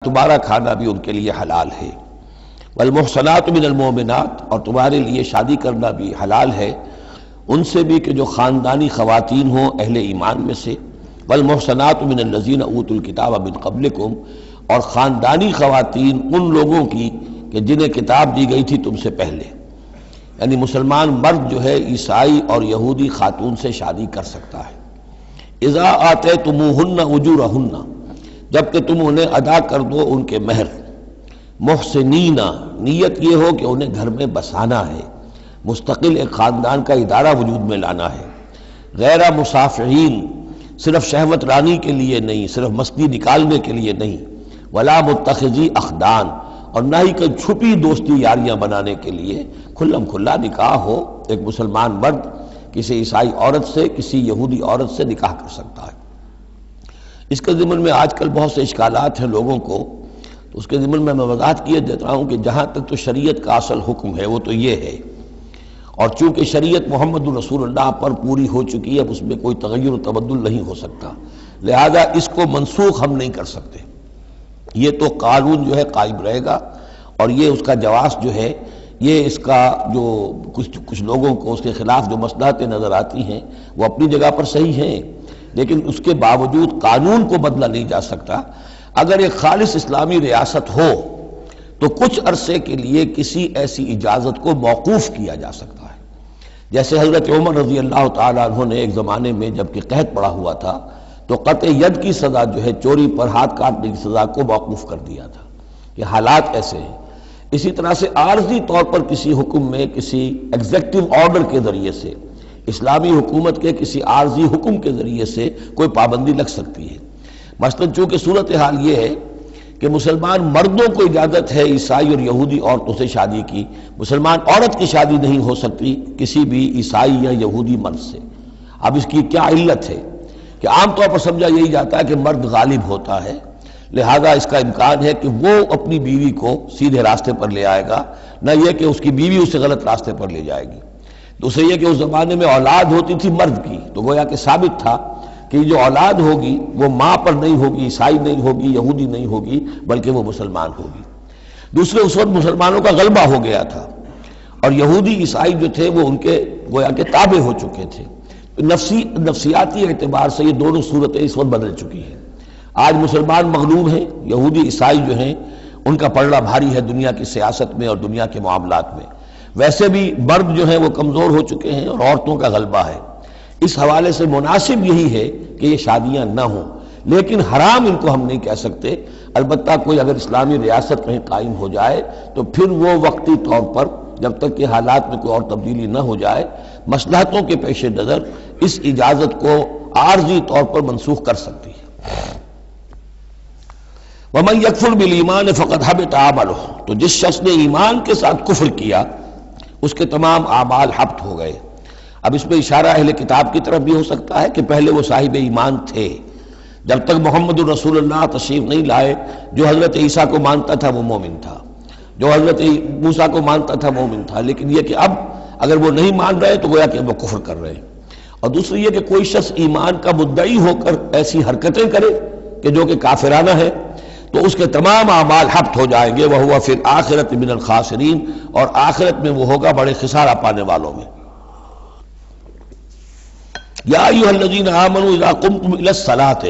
تمہارا کھانا بھی ان کے لیے حلال ہے، والمحصنات من المؤمنات، اور تمہارے لیے شادی کرنا بھی حلال ہے ان سے بھی کہ جو خاندانی خواتین ہوں اہل ایمان میں سے، والمحصنات من الذین اوتوا الکتاب من قبلکم، اور خاندانی خواتین ان لوگوں کی کہ جنہیں کتاب دی گئی تھی تم سے پہلے، یعنی مسلمان مرد جو ہے عیسائی اور یہودی خاتون سے شادی کر سکتا ہے۔ اذا آتیتموہن اجورہن، جب کہ تم انہیں ادا کر دو ان کے مہر، محسنین، نیت یہ ہو کہ انہیں گھر میں بسانا ہے، مستقل ایک خاندان کا ادارہ وجود میں لانا ہے، غیر مسافحین، صرف شہوت رانی کے لیے نہیں، صرف مستی نکالنے کے لیے نہیں، ولا متخذی اخدان، اور نہ ہی کوئی چھپی دوستی یاریاں بنانے کے لیے، کھلم کھلا نکاح ہو، ایک مسلمان مرد کسی عیسائی عورت سے، کسی یہودی عورت سے نکاح کر سکتا ہے۔ اس کے ضمن میں آج کل بہت سے اشکالات ہیں لوگوں کو، تو اس کے ضمن میں وضاحت کیے دیتا ہوں کہ جہاں تک تو شریعت کا اصل حکم ہے وہ تو یہ ہے، اور چونکہ شریعت محمد رسول اللہ پر پوری ہو چکی ہے، اب اس میں کوئی تغیر و تبدل نہیں ہو سکتا، لہذا اس کو منسوخ ہم نہیں کر سکتے، یہ تو قانون جو ہے قائم رہے گا، اور یہ اس کا جواز جو ہے، یہ اس کا جو کچھ لوگوں کو اس کے خلاف جو مصلحتیں نظر آتی ہیں وہ اپنی جگہ پر صحیح ہیں، لیکن اس کے باوجود قانون کو بدلا نہیں جا سکتا۔ اگر ایک خالص اسلامی ریاست ہو تو کچھ عرصے کے لیے کسی ایسی اجازت کو موقوف کیا جا سکتا ہے، جیسے حضرت عمر رضی اللہ تعالیٰ عنہ نے ایک زمانے میں جب کہ قحط پڑا ہوا تھا تو قطع ید کی سزا جو ہے، چوری پر ہاتھ کاٹنے کی سزا کو موقوف کر دیا تھا کہ حالات ایسے ہیں۔ اسی طرح سے عارضی طور پر کسی حکم میں، کسی ایگزیکٹو آرڈر کے ذریعے سے، اسلامی حکومت کے کسی عارضی حکم کے ذریعے سے کوئی پابندی لگ سکتی ہے۔ مثلا چونکہ صورتحال یہ ہے کہ مسلمان مردوں کو اجازت ہے عیسائی اور یہودی عورتوں سے شادی کی، مسلمان عورت کی شادی نہیں ہو سکتی کسی بھی عیسائی یا یہودی مرد سے۔ اب اس کی کیا علت ہے کہ عام طور پر سمجھا یہی جاتا ہے کہ مرد غالب ہوتا ہے، لہذا اس کا امکان ہے کہ وہ اپنی بیوی کو سیدھے راستے پر لے آئے گا، نہ یہ کہ اس کی بیوی اسے غلط راستے پر لے جائے گی۔ دوسرے یہ کہ اس زمانے میں اولاد ہوتی تھی مرد کی، تو گویا کہ ثابت تھا کہ جو اولاد ہوگی وہ ماں پر نہیں ہوگی، عیسائی نہیں ہوگی، یہودی نہیں ہوگی، بلکہ وہ مسلمان ہوگی۔ دوسرے اس وقت مسلمانوں کا غلبہ ہو گیا تھا، اور یہودی عیسائی جو تھے وہ ان کے گویا کہ تابع ہو چکے تھے۔ نفسیاتی اعتبار سے یہ دونوں صورتیں اس وقت بدل چکی ہیں۔ آج مسلمان مغلوب ہیں، یہودی عیسائی جو ہیں ان کا پلڑا بھاری ہے دنیا کی سیاست میں اور دنیا کے معاملات میں۔ ویسے بھی مرد جو ہیں وہ کمزور ہو چکے ہیں اور عورتوں کا غلبہ ہے، اس حوالے سے مناسب یہی ہے کہ یہ شادیاں نہ ہوں، لیکن حرام ان کو ہم نہیں کہہ سکتے۔ البتہ کوئی اگر اسلامی ریاست کہیں قائم ہو جائے تو پھر وہ وقتی طور پر جب تک کہ حالات میں کوئی اور تبدیلی نہ ہو جائے، مصلحتوں کے پیش نظر اس اجازت کو عارضی طور پر منسوخ کر سکتی ہے۔ وَمَن يَكْفُرْ بِالْإِيمَانِ فَقَدْ حَبِطَ عَمَلُهُ، تو جس شخص نے ایمان کے ساتھ کفر کیا اس کے تمام اعمال حبط ہو گئے۔ اب اس میں اشارہ اہل کتاب کی طرف بھی ہو سکتا ہے کہ پہلے وہ صاحب ایمان تھے، جب تک محمد الرسول اللہ تشریف نہیں لائے، جو حضرت عیسیٰ کو مانتا تھا وہ مومن تھا، جو حضرت موسیٰ کو مانتا تھا مومن تھا، لیکن یہ کہ اب اگر وہ نہیں مان رہے تو گویا کہ وہ کفر کر رہے ہیں۔ اور دوسری یہ کہ کوئی شخص ایمان کا مدعی ہو کر ایسی حرکتیں کرے کہ جو کہ کافرانہ ہے تو اس کے تمام اعمال حبط ہو جائیں گے، وَهُوَ فِي الْآخِرَةِ مِنَ الْخَاسِرِينَ، اور آخرت میں وہ ہوگا بڑے خسارہ پانے والوں میں۔ یا ایھا الذین آمنوا اذا قمتم الی الصلاۃ،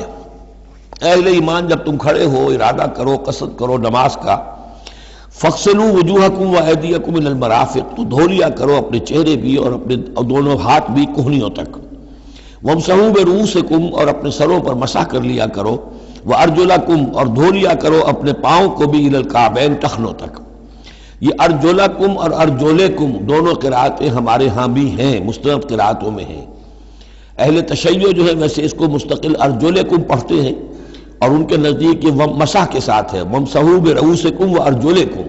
اہل ایمان جب تم کھڑے ہو، ارادہ کرو، قصد کرو نماز کا، فاغسلوا وجوہکم وایدیکم الی المرافق، تو دھو لیا کرو اپنے چہرے بھی اور اپنے دونوں ہاتھ بھی کہنیوں تک، وامسحوا برؤوسکم، اور اپنے سروں پر مسح کر لیا کرو، وارجلکم، اور دھو لیا کرو اپنے پاؤں کو بھی الی الکعبین، ٹخنوں تک۔ یہ ارجلکم اور ارجلکم دونوں قرأتیں ہمارے ہاں بھی ہیں، مستند قرأتوں میں ہیں۔ اہل تشیع جو ہے ویسے اس کو مستقل ارجلکم پڑھتے ہیں، اور ان کے نزدیک یہ مسح کے ساتھ ہے، وامسحوا برؤوسکم وارجلکم،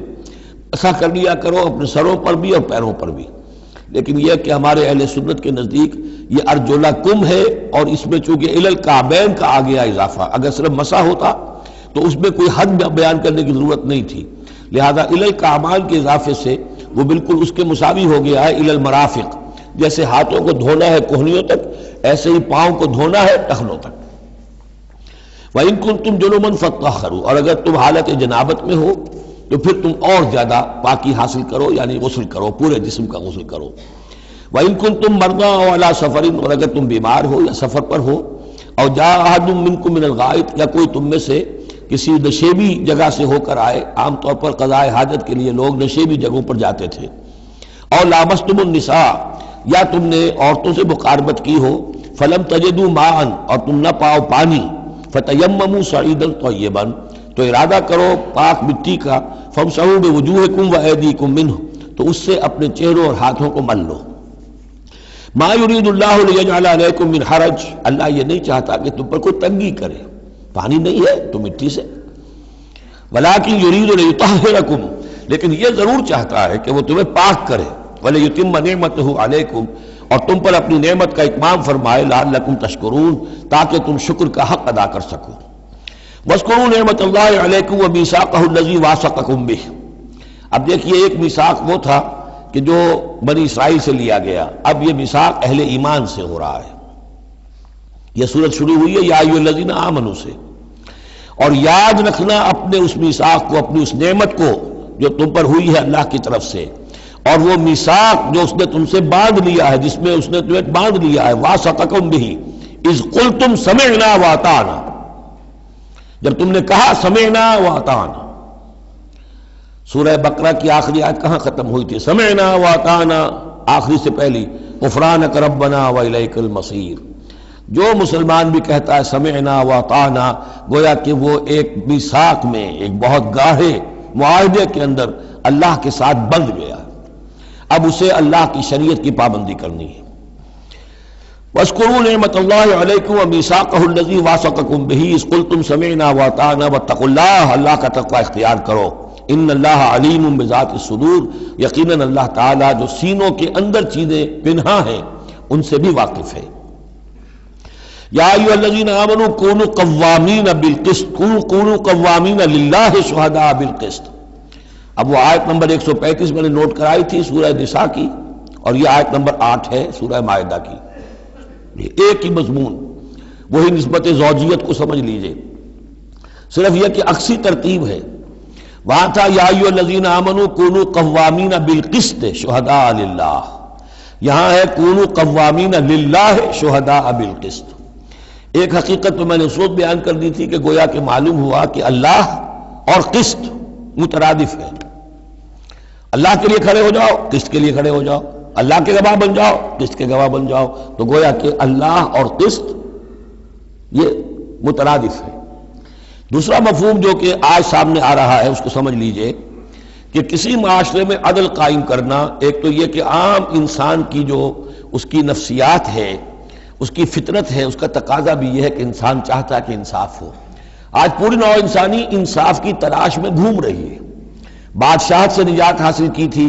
مسح کر لیا کرو اپنے سروں پر بھی اور پیروں پر بھی۔ لیکن یہ کہ ہمارے اہل سنت کے نزدیک یہ ارجلکم ہے، اور اس میں چونکہ الی الکعبین کا آ گیا اضافہ، اگر صرف مسح ہوتا تو اس میں کوئی حد بیان کرنے کی ضرورت نہیں تھی، لہذا الی الکعبین کے اضافے سے وہ بالکل اس کے مساوی ہو گیا ہے الی المرافق، جیسے ہاتھوں کو دھونا ہے کہنیوں تک، ایسے ہی پاؤں کو دھونا ہے ٹخنوں تک۔ وَإِن كُنتُمْ جُنُبًا فَاطَّهَّرُوا، اور اگر تم حالت جنابت میں ہو تو پھر تم اور زیادہ پاکی حاصل کرو، یعنی غسل کرو، پورے جسم کا غسل کرو۔ وَإِن كُنتُمْ مَرْضَىٰ أَوْ عَلَىٰ سَفَرٍ، اور اگر تم بیمار ہو یا سفر پر ہو، اور جاء أَحَدٌ مِّنكُم مِّنَ الْغَائِطِ، یا کوئی تم میں سے کسی نشیبی جگہ سے ہو کر آئے، عام طور پر قضاء حاجت کے لیے لوگ نشیبی جگہوں پر جاتے تھے، اور لامستم النساء، یا تم نے عورتوں سے مقاربت کی ہو، فلم تجدوا ماء، اور تم نہ پاؤ پانی، فتیمموا صعیدا طیبا، تو ارادہ کرو پاک مٹی کا، فامسحوا بوجوہکم وایدیکم منہ، تو اس سے اپنے چہروں اور ہاتھوں کو مل لو۔ ما یرید اللہ لیجعل علیکم من حرج، اللہ یہ نہیں چاہتا کہ تم پر کوئی تنگی کرے، پانی نہیں ہے تو مٹی سے، ولکن یرید لیطہرکم، لیکن یہ ضرور چاہتا ہے کہ وہ تمہیں پاک کرے، ولیتم نعمتہ علیکم، اور تم پر اپنی نعمت کا اتمام فرمائے، لعلکم تشکرون، تاکہ تم شکر کا حق ادا کر سکو۔ واذکروا نعمت اللہ علیکم ومیثاقہ الذی واثقکم بہ، اب دیکھیے ایک میثاق وہ تھا کہ جو بنی اسرائیل سے لیا گیا، اب یہ میثاق اہل ایمان سے ہو رہا ہے۔ یہ سورت شروع ہوئی ہے یا ایھا الذین آمنوا سے، اور یاد رکھنا اپنے اس میثاق کو، اپنی اس نعمت کو جو تم پر ہوئی ہے اللہ کی طرف سے، اور وہ میثاق جو اس نے تم سے باندھ لیا ہے، جس میں اس نے تمہیں باندھ لیا ہے، واثقکم بہ اذ قلتم سمعنا واطعنا، جب تم نے کہا سمعنا واطعنا۔ سورہ بقرہ کی آخری آیت کہاں ختم ہوئی تھی؟ سمعنا واطعنا، آخری سے پہلی غفرانک ربنا والیک المصیر۔ جو مسلمان بھی کہتا ہے سمعنا واطعنا، گویا کہ وہ ایک میثاق میں، ایک بہت گاہے معاہدے کے اندر اللہ کے ساتھ بندھ گیا، اب اسے اللہ کی شریعت کی پابندی کرنی ہے۔ وَاذْكُرُوا نِعْمَتَ اللَّهِ عَلَيْكُمْ وَمِيثَاقَهُ الَّذِي وَاثَقَكُمْ بِهِ إِذْ قُلْتُمْ سَمِعْنَا وَأَطَعْنَا وَاتَّقُوا اللَّهَ، اللہ کا تقوی اختیار کرو، ان اللہ علیم بذات الصدور، یقیناً اللہ تعالیٰ جو سینوں کے اندر چیزیں پنہاں ہیں ان سے بھی واقف ہے۔ یا ایھا الذین آمنوا کونوا قوامین بالقسط، کونوا قوامین للہ شہداء بالقسط۔ اب وہ آیت نمبر 135 میں نے نوٹ کرائی تھی سورہ نساء کی، اور یہ آیت نمبر 8 ہے سورہ مائدہ کی، ایک ہی مضمون، وہی نسبت زوجیت کو سمجھ لیجئے، صرف یہ کہ عکسی ترتیب ہے۔ وہاں تھا یا ایھا الذین آمنوا کونوا قوامین بالقسط شہداء للہ، یہاں ہے کونوا قوامین للہ شہداء بالقسط۔ ایک حقیقت تو میں نے اس وقت بیان کر دی تھی کہ گویا کہ معلوم ہوا کہ اللہ اور قسط مترادف ہے۔ اللہ کے لیے کھڑے ہو جاؤ، قسط کے لیے کھڑے ہو جاؤ، اللہ کے گواہ بن جاؤ، قسط کے گواہ بن جاؤ، تو گویا کہ اللہ اور قسط یہ مترادف ہے۔ دوسرا مفہوم جو کہ آج سامنے آ رہا ہے اس کو سمجھ لیجئے کہ کسی معاشرے میں عدل قائم کرنا، ایک تو یہ کہ عام انسان کی جو اس کی نفسیات ہے، اس کی فطرت ہے، اس کا تقاضا بھی یہ ہے کہ انسان چاہتا ہے کہ انصاف ہو۔ آج پوری نوع انسانی انصاف کی تلاش میں گھوم رہی ہے۔ بادشاہت سے نجات حاصل کی تھی،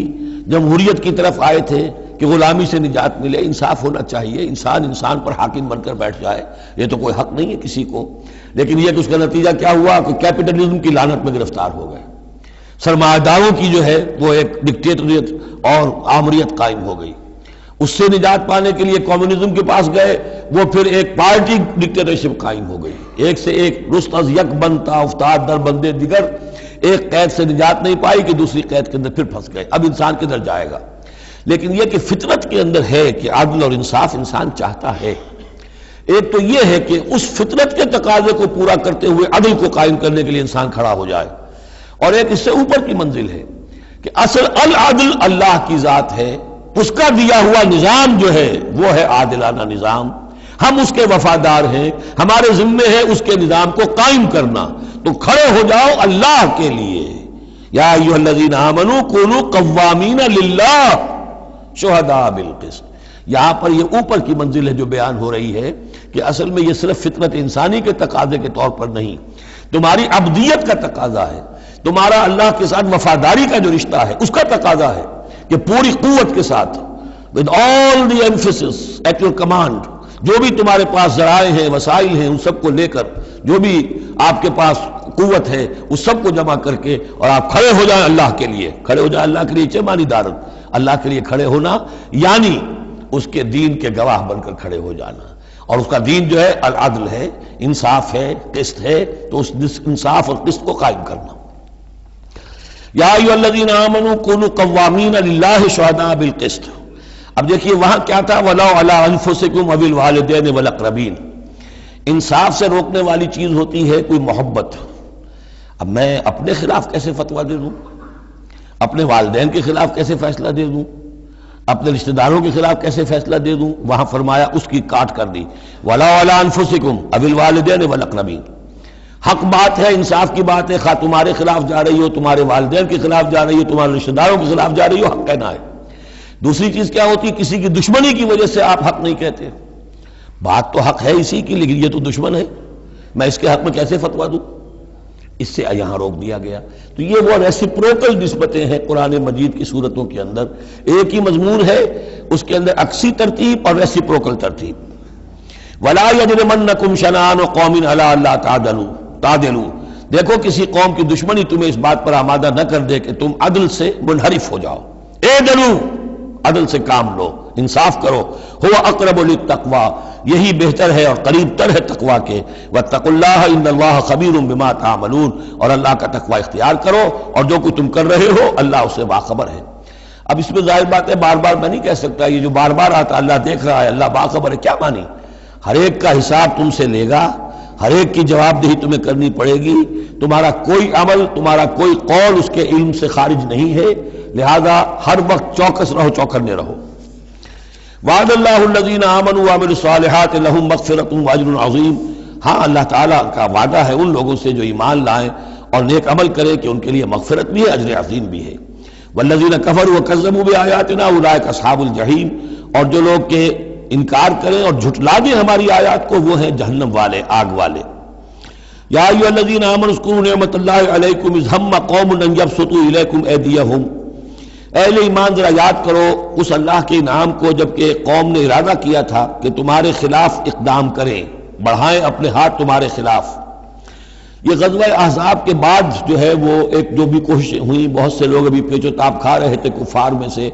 جمہوریت کی طرف آئے تھے کہ غلامی سے نجات ملے، انصاف ہونا چاہیے، انسان پر حاکم بن کر بیٹھ جائے، یہ تو کوئی حق نہیں ہے کسی کو۔ لیکن یہ کہ اس کا نتیجہ کیا ہوا کہ کیپٹلزم کی لعنت میں گرفتار ہو گئے، سرمایہ داروں کی جو ہے وہ ایک ڈکٹیٹریٹ اور آمریت قائم ہو گئی۔ اس سے نجات پانے کے لیے کمیونزم کے پاس گئے، وہ پھر ایک پارٹی ڈکٹیٹرشپ قائم ہو گئی، ایک سے ایک رست از یک بنتا افتاد در بندے دیگر، ایک قید سے نجات نہیں پائی کہ دوسری قید کے اندر پھر پھنس گئے۔ اب انسان کدھر جائے گا؟ لیکن یہ کہ فطرت کے اندر ہے کہ عدل اور انصاف انسان چاہتا ہے۔ ایک تو یہ ہے کہ اس فطرت کے تقاضے کو پورا کرتے ہوئے عدل کو قائم کرنے کے لیے انسان کھڑا ہو جائے، اور ایک اس سے اوپر کی منزل ہے کہ اصل العدل اللہ کی ذات ہے، اس کا دیا ہوا نظام جو ہے وہ ہے عادلانہ نظام، ہم اس کے وفادار ہیں، ہمارے ذمے ہے اس کے نظام کو قائم کرنا، تو کھڑے ہو جاؤ اللہ کے لیے۔ یا ایھا الذین آمنوا کونوا قوامین للہ شہداء بالقسط۔ یہاں پر یہ اوپر کی منزل ہے جو بیان ہو رہی ہے کہ اصل میں یہ صرف فطرت انسانی کے تقاضے کے طور پر نہیں، تمہاری عبدیت کا تقاضا ہے، تمہارا اللہ کے ساتھ وفاداری کا جو رشتہ ہے اس کا تقاضا ہے کہ پوری قوت کے ساتھ with all the emphasis at your command، جو بھی تمہارے پاس ذرائع ہیں، وسائل ہیں، ان سب کو لے کر، جو بھی آپ کے پاس قوت ہے اس سب کو جمع کر کے، اور آپ کھڑے ہو جائیں اللہ کے لیے۔ کھڑے ہو جائیں اللہ کے لیے چمانی دارت، اللہ کے لیے کھڑے ہونا یعنی اس کے دین کے گواہ بن کر کھڑے ہو جانا، اور اس کا دین جو ہے العدل ہے، انصاف ہے، قسط ہے، تو اس انصاف اور قسط کو قائم کرنا۔ یا ایھا الذین آمنوا کونوا قوامین للہ شہداء بالقسط۔ اب دیکھیے وہاں کیا تھا، وَلَوْ عَلَىٰ أَنفُسِكُمْ أَوِ الْوَالِدَيْنِ وَالْأَقْرَبِينَ۔ انصاف سے روکنے والی چیز ہوتی ہے کوئی محبت۔ اب میں اپنے خلاف کیسے فتویٰ دے دوں، اپنے والدین کے خلاف کیسے فیصلہ دے دوں، اپنے رشتہ داروں کے خلاف کیسے فیصلہ دے دوں؟ وہاں فرمایا اس کی کاٹ کر دی، وَلَوْ عَلَىٰ أَنفُسِكُمْ أَوِ الْوَالِدَيْنِ وَالْأَقْرَبِينَ۔ حق بات ہے، انصاف کی بات ہے، خواہ تمہارے خلاف جا رہی ہو، تمہارے والدین کے خلاف جا رہی ہو، تمہارے رشتہ داروں کے خلاف جا رہی ہو، حق کہنا ہے۔ دوسری چیز کیا ہوتی ہے، کسی کی دشمنی کی وجہ سے آپ حق نہیں کہتے۔ بات تو حق ہے اسی کی، لیکن یہ تو دشمن ہے، میں اس کے حق میں کیسے فتویٰ دوں؟ اس سے یہاں روک دیا گیا۔ تو یہ وہ ریسیپروکل نسبتیں ہیں قرآن مجید کی صورتوں کے اندر، ایک ہی مضمون ہے، اس کے اندر عکسی ترتیب اور ریسیپروکل ترتیب۔ وَلَا يَجْرِمَنَّكُمْ شَنَآنُ قَوْمٍ عَلَىٰ أَلَّا تعْدِلُوا۔ دیکھو کسی قوم کی دشمنی تمہیں اس بات پر آمادہ نہ کر دے کہ تم عدل سے منحرف ہو جاؤ۔ اعدلوا، عدل سے کام لو، انصاف کرو۔ هو اقرب للتقوی، یہی بہتر ہے اور قریب تر ہے تقوی کے۔ واتقوا اللہ ان اللہ خبیر بما تعملون، اور اللہ کا تقوی اختیار کرو، اور جو کچھ تم کر رہے ہو اللہ اس سے باخبر ہے۔ اب اس میں ظاہر بات ہے بار بار میں نہیں کہہ سکتا، یہ جو بار بار آتا اللہ دیکھ رہا ہے، اللہ باخبر ہے، کیا مانی؟ ہر ایک کا حساب تم سے لے گا، ہر ایک کی جواب دہی تمہیں کرنی پڑے گی، تمہارا کوئی عمل، تمہارا کوئی قول اس کے علم سے خارج نہیں ہے، لہذا ہر وقت چوکس رہو، چوکنے رہو۔ وعد اللہ الذین آمنوا وعملوا الصالحات لہم مغفرۃ واجر عظیم۔ ہاں اللہ تعالیٰ کا وعدہ ہے ان لوگوں سے جو ایمان لائیں اور نیک عمل کریں کہ ان کے لیے مغفرت بھی ہے، اجر عظیم بھی ہے۔ والذین کفروا وکذبوا بآیاتنا اولئک اصحاب الجحیم، اور جو لوگ کہ انکار کریں اور جھٹلا دیں ہماری آیات کو، وہ ہیں جہنم والے، آگ والے۔ یا ایھا الذین آمنوا اذکروا نعمت اللہ علیکم اذ ہم قوم ان یبسطوا الیکم ایدیہم۔ اہل ایمان ذرا یاد کرو اس اللہ کے انعام کو جبکہ قوم نے ارادہ کیا تھا کہ تمہارے خلاف اقدام کریں، بڑھائیں اپنے ہاتھ تمہارے خلاف۔ یہ غزوہ احزاب کے بعد جو ہے وہ ایک جو بھی کوششیں ہوئیں، بہت سے لوگ ابھی پیچ و تاب کھا رہے تھے کفار میں سے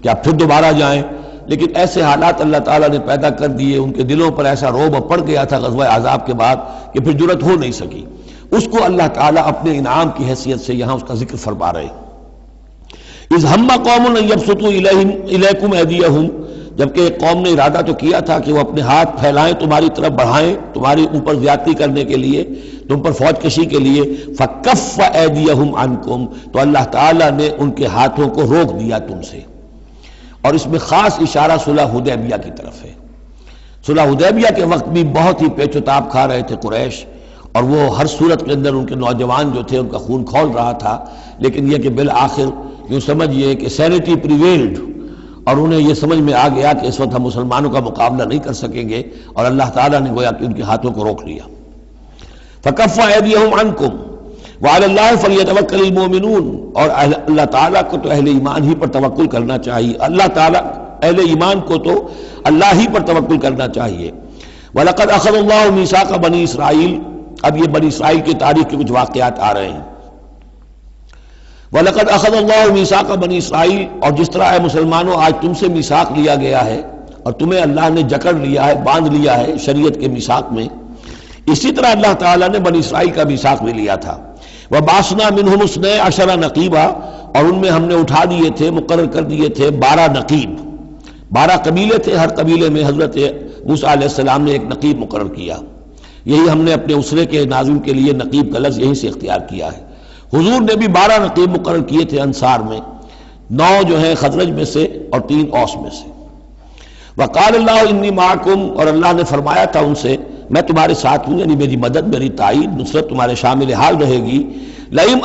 کہ آپ پھر دوبارہ جائیں، لیکن ایسے حالات اللہ تعالیٰ نے پیدا کر دیے، ان کے دلوں پر ایسا رعب پڑ گیا تھا غزوہ احزاب کے بعد کہ پھر جرأت ہو نہیں سکی۔ اس کو اللہ تعالیٰ اپنے انعام کی حیثیت سے یہاں اس کا ذکر فرما رہے ہیں۔ اذ ہم قوم ان یبسطوا الیکم ایدیہم، جبکہ ایک قوم نے ارادہ تو کیا تھا کہ وہ اپنے ہاتھ پھیلائیں تمہاری طرف، بڑھائیں تمہارے اوپر زیادتی کرنے کے لیے، تم پر فوج کشی کے لیے۔ فکف ایدیہم عنکم، تو اللہ تعالیٰ نے ان کے ہاتھوں کو روک دیا تم سے۔ اور اس میں خاص اشارہ صلح حدیبیہ کی طرف ہے۔ صلح حدیبیہ کے وقت بھی بہت ہی پیچ و تاب کھا رہے تھے قریش، اور وہ ہر صورت کے اندر ان کے نوجوان جو تھے ان کا خون کھول رہا تھا، لیکن یہ کہ بالآخر یوں سمجھئے کہ سینٹی پریویلڈ، اور انہیں یہ سمجھ میں آ گیا کہ اس وقت ہم مسلمانوں کا مقابلہ نہیں کر سکیں گے، اور اللہ تعالیٰ نے گویا کہ ان کے ہاتھوں کو روک لیا۔ فکف ایدیہم عنکم وعلی اللہ فلیتوکل المؤمنون، اور اللہ تعالیٰ کو تو اہل ایمان ہی پر توکل کرنا چاہیے، اللہ تعالیٰ اہل ایمان کو تو اللہ ہی پر توکل کرنا چاہیے۔ وَلَقَدْ أَخَذَ اللَّهُ مِيثَاقَ بَنِي إِسْرَائِيلَ، اب یہ بنی اسرائیل کی تاریخ کے کچھ واقعات آ رہے ہیں۔ وَلَقَدْ أَخَذَ اللَّهُ مِيثَاقَ بَنِي إِسْرَائِيلَ، اور جس طرح اے مسلمانوں آج تم سے میثاق لیا گیا ہے اور تمہیں اللہ نے جکڑ لیا ہے، باندھ لیا ہے شریعت کے میثاق میں، اسی طرح اللہ تعالیٰ نے بنی اسرائیل کا میثاق بھی لیا تھا۔ وَبَعَثْنَا مِنْهُمُ اثْنَيْ عَشَرَ نَقِيبًا، اور ان میں ہم نے اٹھا دیے تھے، مقرر کر دیے تھے 12 نقیب، 12 قبیلے تھے، ہر قبیلے میں حضرت موسیٰ علیہ السلام نے ایک نقیب مقرر کیا۔ یہی ہم نے اپنے اسرے کے ناظم کے لیے نقیب کا لفظ یہیں سے اختیار کیا ہے۔ حضور نے بھی 12 نقیب مقرر کیے تھے انصار میں، 9 جو ہیں خزرج میں سے اور 3 اوس میں سے۔ وقال اللہ انی معکم، اور اللہ نے فرمایا تھا ان سے میں تمہارے ساتھ ہوں، یعنی میری مدد، میری تائید، نصرت تمہارے شامل حال رہے گی۔ لئن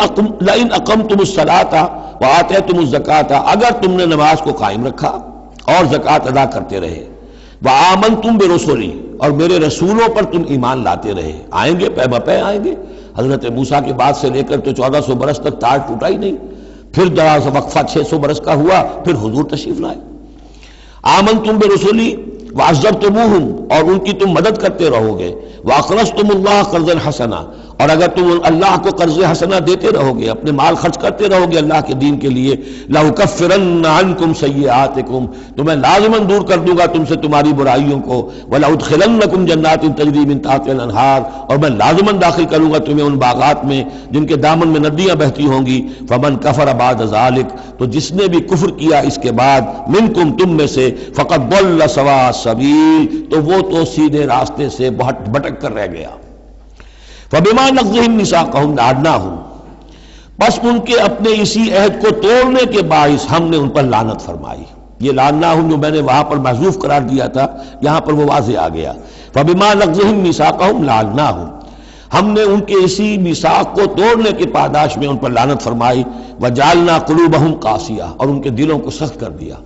اقمتم الصلاۃ وآتیتم الزکاۃ، اگر تم نے نماز کو قائم رکھا اور زکوٰۃ ادا کرتے رہے، وآمنتم برسلی، اور میرے رسولوں پر تم ایمان لاتے رہے، آئیں گے پے بپے آئیں گے۔ حضرت موسیٰ کے بعد سے لے کر تو 1400 برس تک تار ٹوٹا ہی نہیں، پھر دراز وقفہ 600 برس کا ہوا، پھر حضور تشریف لائے۔ آمنتم برسلی وعزرتموہم، اور ان کی تم مدد کرتے رہو گے۔ واقرضتم اللہ قرضا حسنا، اور اگر تم اللہ کو قرض حسنہ دیتے رہو گے، اپنے مال خرچ کرتے رہو گے اللہ کے دین کے لیے، لَأُكَفِّرَنَّ عَنْكُمْ سَيِّئَاتِكُمْ، تو میں لازماً دور کر دوں گا تم سے تمہاری برائیوں کو، وَلَأُدْخِلَنَّكُمْ جَنَّاتٍ تَجْرِي مِن تَحْتِهَا الْأَنْهَارُ، اور میں لازماً داخل کروں گا تمہیں ان باغات میں جن کے دامن میں ندیاں بہتی ہوں گی۔ فَمَنْ كَفَرَ بَعْدَ ذَلِكَ، تو جس نے بھی کفر کیا اس کے بعد، مِنْكُمْ تم میں سے، فَقَدْ ضَلَّ سَوَاءَ السَّبِيلِ، تو وہ تو سیدھے راستے سے بھٹک کر رہ گیا۔ فَبِمَا نَقْضِهِمْ مِيثَاقَهُمْ لَعَنَّاهُمْ، بس ان کے اپنے اسی عہد کو توڑنے کے باعث ہم نے ان پر لعنت فرمائی۔ یہ لعناہم جو میں نے وہاں پر محذوف قرار دیا تھا، یہاں پر وہ واضح آ گیا۔ فَبِمَا نَقْضِهِمْ مِيثَاقَهُمْ لَعَنَّاهُمْ، ہم نے ان کے اسی میثاق کو توڑنے کے پاداش میں ان پر لعنت فرمائی۔ وَجَعَلْنَا قُلُوبَهُمْ قَاسِيَةً، اور ان کے دلوں کو سخت کر دیا۔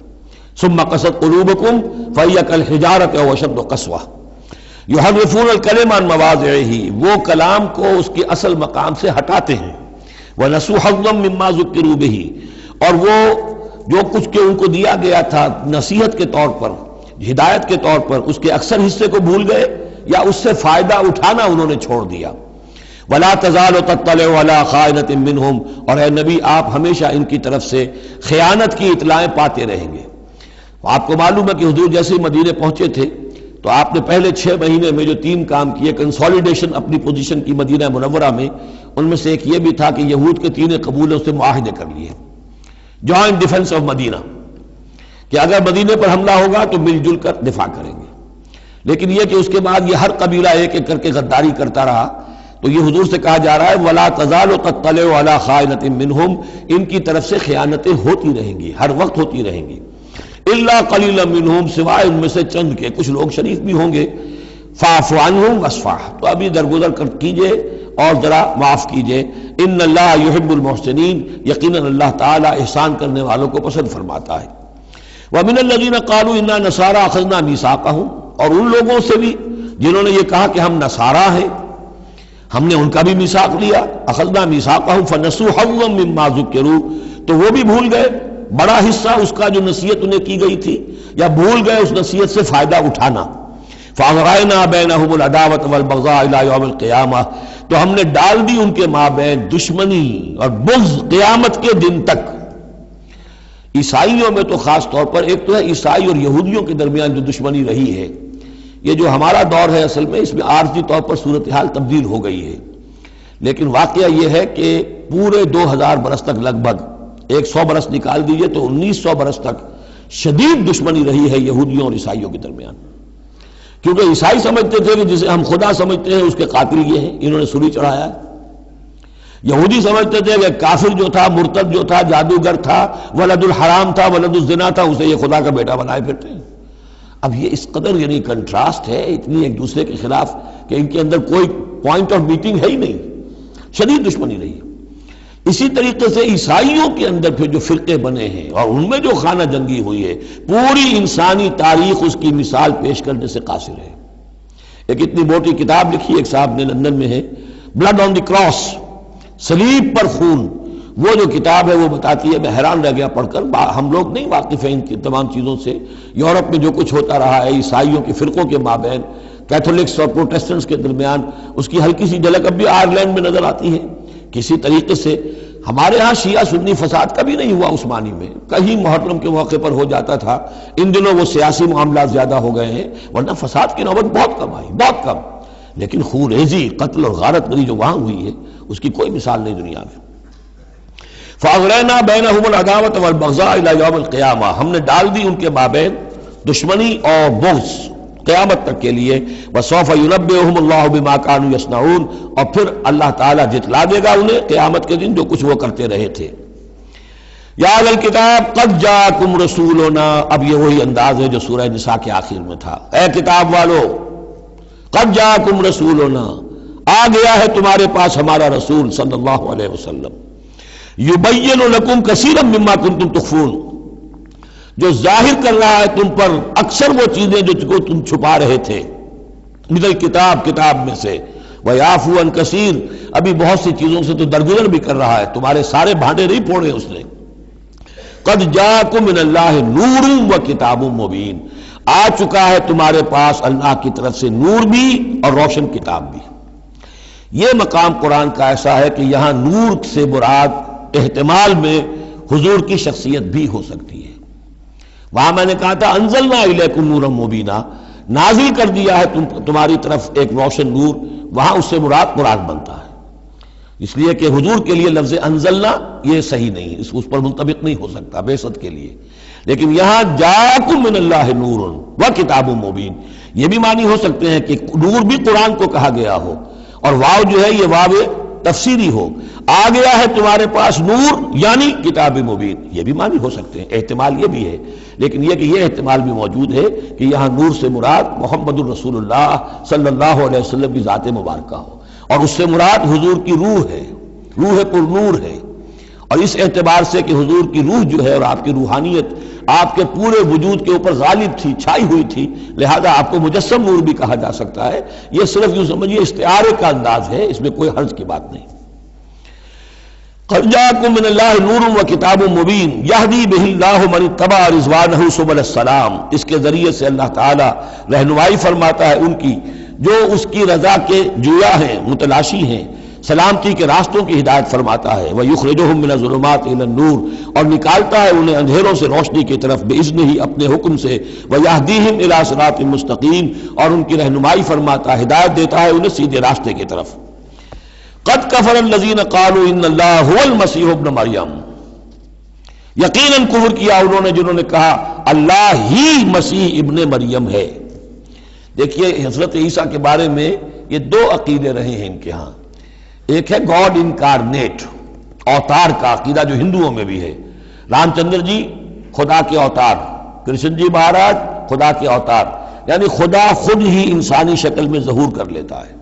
ثُمَّ قَسَتْ قُلُوبُكُمْ فَهِيَ كَالْحِجَارَةِ أَوْ أَشَدُّ قَسْوَةً یحرفون الکلم عن مواضعہ، وہ کلام کو اس کے اصل مقام سے ہٹاتے ہیں۔ ونسوا حظا مما ذکروا بہ، اور وہ جو کچھ کہ ان کو دیا گیا تھا نصیحت کے طور پر، ہدایت کے طور پر، اس کے اکثر حصے کو بھول گئے یا اس سے فائدہ اٹھانا انہوں نے چھوڑ دیا۔ ولا تزال تطلع علی خائنۃ منہم، اور اے نبی آپ ہمیشہ ان کی طرف سے خیانت کی اطلاعیں پاتے رہیں گے۔ آپ کو معلوم ہے کہ حضور جیسے ہی مدینے پہنچے تھے تو آپ نے پہلے 6 مہینے میں جو 3 کام کیے، کنسالیڈیشن اپنی پوزیشن کی مدینہ منورہ میں، ان میں سے ایک یہ بھی تھا کہ یہود کے 3 قبولوں سے معاہدے کر لیے، جوائنٹ ڈیفنس آف مدینہ، کہ اگر مدینے پر حملہ ہوگا تو مل جل کر دفاع کریں گے۔ لیکن یہ کہ اس کے بعد یہ ہر قبیلہ ایک ایک کر کے غداری کرتا رہا، تو یہ حضور سے کہا جا رہا ہے وَلَا تَزَالُ تَطَّلِعُ عَلَىٰ خَائِنَةٍ مِّنْهُمْ، ان کی طرف سے خیانتیں ہوتی رہیں گی، ہر وقت ہوتی رہیں گی۔ الا قلیلا منہم، سوائے ان میں سے چند کے، کچھ لوگ شریف بھی ہوں گے۔ فاعف عنہم واصفح، تو ابھی درگزر کر کیجئے اور ذرا معاف کیجئے۔ ان اللہ یحب المحسنین، یقیناً اللہ تعالی احسان کرنے والوں کو پسند فرماتا ہے۔ ومن الذین قالوا انا نصارى اخذنا میثاقهم، اور ان لوگوں سے بھی جنہوں نے یہ کہا کہ ہم نصارہ ہیں، ہم نے ان کا بھی میثاق لیا۔ اخذنا میثاقهم فنسوا حظا مما ذکروا، تو وہ بھی بھول گئے بڑا حصہ اس کا جو نصیحت انہیں کی گئی تھی، یا بھول گئے اس نصیحت سے فائدہ اٹھانا۔ فَأَغْرَيْنَا بَيْنَهُمُ الْعَدَاوَةَ وَالْبَغْضَاءَ إِلَىٰ يَوْمِ الْقِيَامَةِ، تو ہم نے ڈال دی ان کے مابین دشمنی اور بغض قیامت کے دن تک۔ عیسائیوں میں تو خاص طور پر ایک تو ہے عیسائی اور یہودیوں کے درمیان جو دشمنی رہی ہے، یہ جو ہمارا دور ہے اصل میں اس میں عارضی طور پر صورتحال تبدیل ہو گئی ہے، لیکن واقعہ یہ ہے کہ پورے 2000 برس تک، لگ بھگ 100 برس نکال دیجئے تو 1900 برس تک شدید دشمنی رہی ہے یہودیوں اور عیسائیوں کے درمیان، کیونکہ عیسائی سمجھتے تھے کہ جسے ہم خدا سمجھتے ہیں اس کے قاتل یہ ہیں، انہوں نے سولی چڑھایا ہے۔ یہودی سمجھتے تھے کہ کافر جو تھا، مرتد جو تھا، جادوگر تھا، ولد الحرام تھا، ولد الزنا تھا، اسے یہ خدا کا بیٹا بنائے پھرتے ہیں۔ اب یہ اس قدر یعنی کنٹراسٹ ہے اتنی ایک دوسرے کے خلاف کہ ان کے اندر کوئی پوائنٹ آف میٹنگ ہے ہی نہیں، شدید دشمنی رہی ہے۔ اسی طریقے سے عیسائیوں کے اندر پھر جو فرقے بنے ہیں اور ان میں جو خانہ جنگی ہوئی ہے، پوری انسانی تاریخ اس کی مثال پیش کرنے سے قاصر ہے۔ ایک اتنی موٹی کتاب لکھی ایک صاحب نے، لندن میں ہے، بلڈ آن دی کراس، صلیب پر خون، وہ جو کتاب ہے وہ بتاتی ہے، میں حیران رہ گیا پڑھ کر، ہم لوگ نہیں واقف ہیں ان کی تمام چیزوں سے، یورپ میں جو کچھ ہوتا رہا ہے عیسائیوں کے فرقوں کے مابین، کیتھولکس اور پروٹیسٹنٹس کے درمیان، اس کی ہلکی سی جھلک اب بھی آئرلینڈ میں نظر آتی ہے۔ کسی طریقے سے ہمارے ہاں شیعہ سنی فساد کبھی نہیں ہوا عثمانی میں، کہیں محرم کے موقع پر ہو جاتا تھا، ان دنوں وہ سیاسی معاملات زیادہ ہو گئے ہیں، ورنہ فساد کی نوبت بہت کم آئی، بہت کم، لیکن خون ریزی، قتل اور غارت گری جو وہاں ہوئی ہے اس کی کوئی مثال نہیں دنیا میں۔ فَأَغْرَيْنَا بَيْنَهُمُ الْعَدَاوَةَ وَالْبَغْضَاءَ إِلَىٰ يَوْمِ الْقِيَامَةِ، ہم نے ڈال دی ان کے مابین دشمنی اور بغض قیامت تک کے لیے۔ وَسَوْفَ يُنَبِّئُهُمُ اللَّهُ بِمَا كَانُوا يَصْنَعُونَ، اور پھر اللہ تعالیٰ جتلا دے گا انہیں قیامت کے دن جو کچھ وہ کرتے رہے تھے۔ یا اہل الکتاب قد جاءکم رسولنا، اب یہ وہی انداز ہے جو سورہ نساء کے آخر میں تھا، اے کتاب والو قد جاءکم رسولنا، آ گیا ہے تمہارے پاس ہمارا رسول صلی اللہ علیہ وسلم، یبین لکم کثیرا مما کنتم تخفون، جو ظاہر کر رہا ہے تم پر اکثر وہ چیزیں جو تم چھپا رہے تھے، من الکتاب، کتاب میں سے، ویعفو عن کثیر، ابھی بہت سی چیزوں سے تو درگزر بھی کر رہا ہے، تمہارے سارے بھانڈے نہیں پھوڑے اس نے۔ قد جاءکم من اللہ نور و کتاب مبین، آ چکا ہے تمہارے پاس اللہ کی طرف سے نور بھی اور روشن کتاب بھی۔ یہ مقام قرآن کا ایسا ہے کہ یہاں نور سے مراد احتمال میں حضور کی شخصیت بھی ہو سکتی ہے۔ وہاں میں نے کہا تھا انزلنا الیکم نورا مبینا، نازل کر دیا ہے تمہاری طرف ایک روشن نور، وہاں اس سے مراد قرآن بنتا ہے، اس لیے کہ حضور کے لیے لفظ انزلنا یہ صحیح نہیں، اس پر منطبق نہیں ہو سکتا بعثت کے لیے۔ لیکن یہاں جاءکم من اللہ نور و کتاب مبین، یہ بھی معنی ہو سکتے ہیں کہ نور بھی قرآن کو کہا گیا ہو، اور واو جو ہے یہ واو تفسیری ہو، آ گیا ہے تمہارے پاس نور یعنی کتاب مبین، یہ بھی معنی ہو سکتے ہیں، احتمال یہ بھی ہے۔ لیکن یہ کہ یہ احتمال بھی موجود ہے کہ یہاں نور سے مراد محمد الرسول اللہ صلی اللہ علیہ وسلم کی ذات مبارکہ ہو، اور اس سے مراد حضور کی روح ہے، روح پر نور ہے، اور اس اعتبار سے کہ حضور کی روح جو ہے اور آپ کی روحانیت آپ کے پورے وجود کے اوپر غالب تھی، چھائی ہوئی تھی، لہذا آپ کو مجسم نور بھی کہا جا سکتا ہے۔ یہ صرف یوں سمجھیے استعارے کا انداز ہے، اس میں کوئی حرج کی بات نہیں۔ قد جاءکم من اللہ نور و کتاب مبین یہدی بہ اللہ من اتبع رضوانہ سبل السلام، اس کے ذریعے سے اللہ تعالی رہنمائی فرماتا ہے ان کی جو اس کی رضا کے جویا ہیں، متلاشی ہیں، سلامتی کے راستوں کی ہدایت فرماتا ہے۔ وَيُخْرِجُهُم مِّنَ الظُّلُمَاتِ إِلَى النُّورِ، اور نکالتا ہے انہیں اندھیروں سے روشنی کی طرف بِإِذْنِهِ، اپنے حکم سے۔ وَيَهْدِيهِمْ إِلَىٰ صِرَاطٍ مُّسْتَقِيمٍ، اور ان کی رہنمائی فرماتا ہے، ہدایت دیتا ہے انہیں سیدھے راستے کی طرف۔ قَدْ كَفَرَ الَّذِينَ قَالُوا إِنَّ اللَّهَ هُوَ الْمَسِيحُ ابْنُ مَرْيَمَ، یقیناً کفر کیا انہوں نے جنہوں نے کہا اللہ ہی مسیح ابن مریم ہے۔ دیکھیے حضرت عیسیٰ کے بارے میں یہ دو عقیدے رہے ہیں ان کے ہاں، ایک ہے گاڈ انکارنیٹ، اوتار کا عقیدہ جو ہندوؤں میں بھی ہے، رام چندر جی خدا کے اوتار، کرشن جی مہاراج خدا کے اوتار، یعنی خدا خود ہی انسانی شکل میں ظہور کر لیتا ہے۔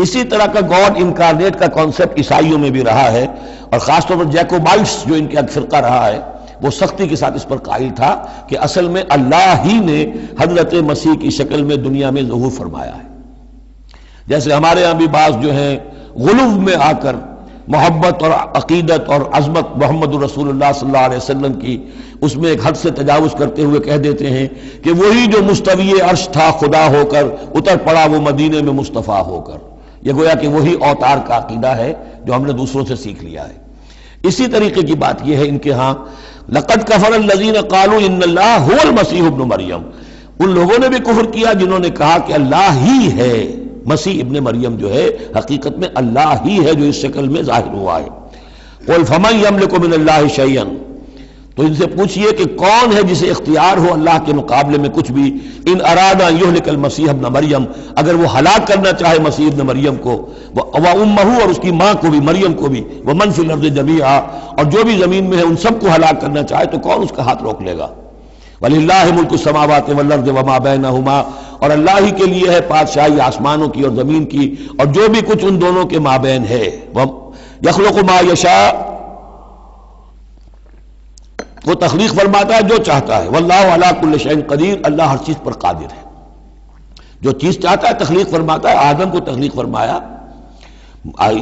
اسی طرح کا گاڈ انکارنیٹ کا کانسیپٹ عیسائیوں میں بھی رہا ہے، اور خاص طور پر جیکوبائٹس جو ان کا فرقہ رہا ہے وہ سختی کے ساتھ اس پر قائل تھا کہ اصل میں اللہ ہی نے حضرت مسیح کی شکل میں دنیا میں ظہور فرمایا ہے۔ جیسے ہمارے ہاں بھی بعض جو ہیں غلو میں آ کر محبت اور عقیدت اور عظمت محمد رسول اللہ صلی اللہ علیہ وسلم کی اس میں ایک حد سے تجاوز کرتے ہوئے کہہ دیتے ہیں کہ وہی جو مستوی عرش تھا خدا ہو کر اتر پڑا وہ مدینے میں مصطفیٰ ہو کر، یہ گویا کہ وہی اوتار کا عقیدہ ہے جو ہم نے دوسروں سے سیکھ لیا ہے۔ اسی طریقے کی بات یہ ہے ان کے ہاں لقد کفر الذین قالوا ان اللہ هو المسیح ابن مریم، ان لوگوں نے بھی کفر کیا جنہوں نے کہا کہ اللہ ہی ہے، مسیح ابن مریم جو ہے حقیقت میں اللہ ہی ہے جو اس شکل میں ظاہر ہوا ہے۔ قل فمن یملک من اللہ شیئا، تو ان سے پوچھئے کہ کون ہے جسے اختیار ہو اللہ کے مقابلے میں کچھ بھی، ان اراد ان یہلک المسیح ابن مریم، اگر وہ ہلاک کرنا چاہے مسیح ابن مریم کو، وامہ، اور اس کی ماں کو بھی مریم کو بھی، ومن فی الارض جمیعا، اور جو بھی زمین میں ہے ان سب کو ہلاک کرنا چاہے تو کون اس کا ہاتھ روک لے گا؟ وَلِلَّهِ مُلْكُ السَّمَاوَاتِ وَالْأَرْضِ وَمَا بَيْنَهُمَا، اور اللہ ہی کے لیے ہے بادشاہی آسمانوں کی اور زمین کی اور جو بھی کچھ ان دونوں کے مابین ہے۔ يَخْلُقُ مَا يَشَاءُ، وہ تخلیق فرماتا ہے جو چاہتا ہے۔ وَاللَّهُ عَلَىٰ كُلِّ شَيْءٍ قَدِيرٌ، اللہ ہر چیز پر قادر ہے، جو چیز چاہتا ہے تخلیق فرماتا ہے۔ آدم کو تخلیق فرمایا،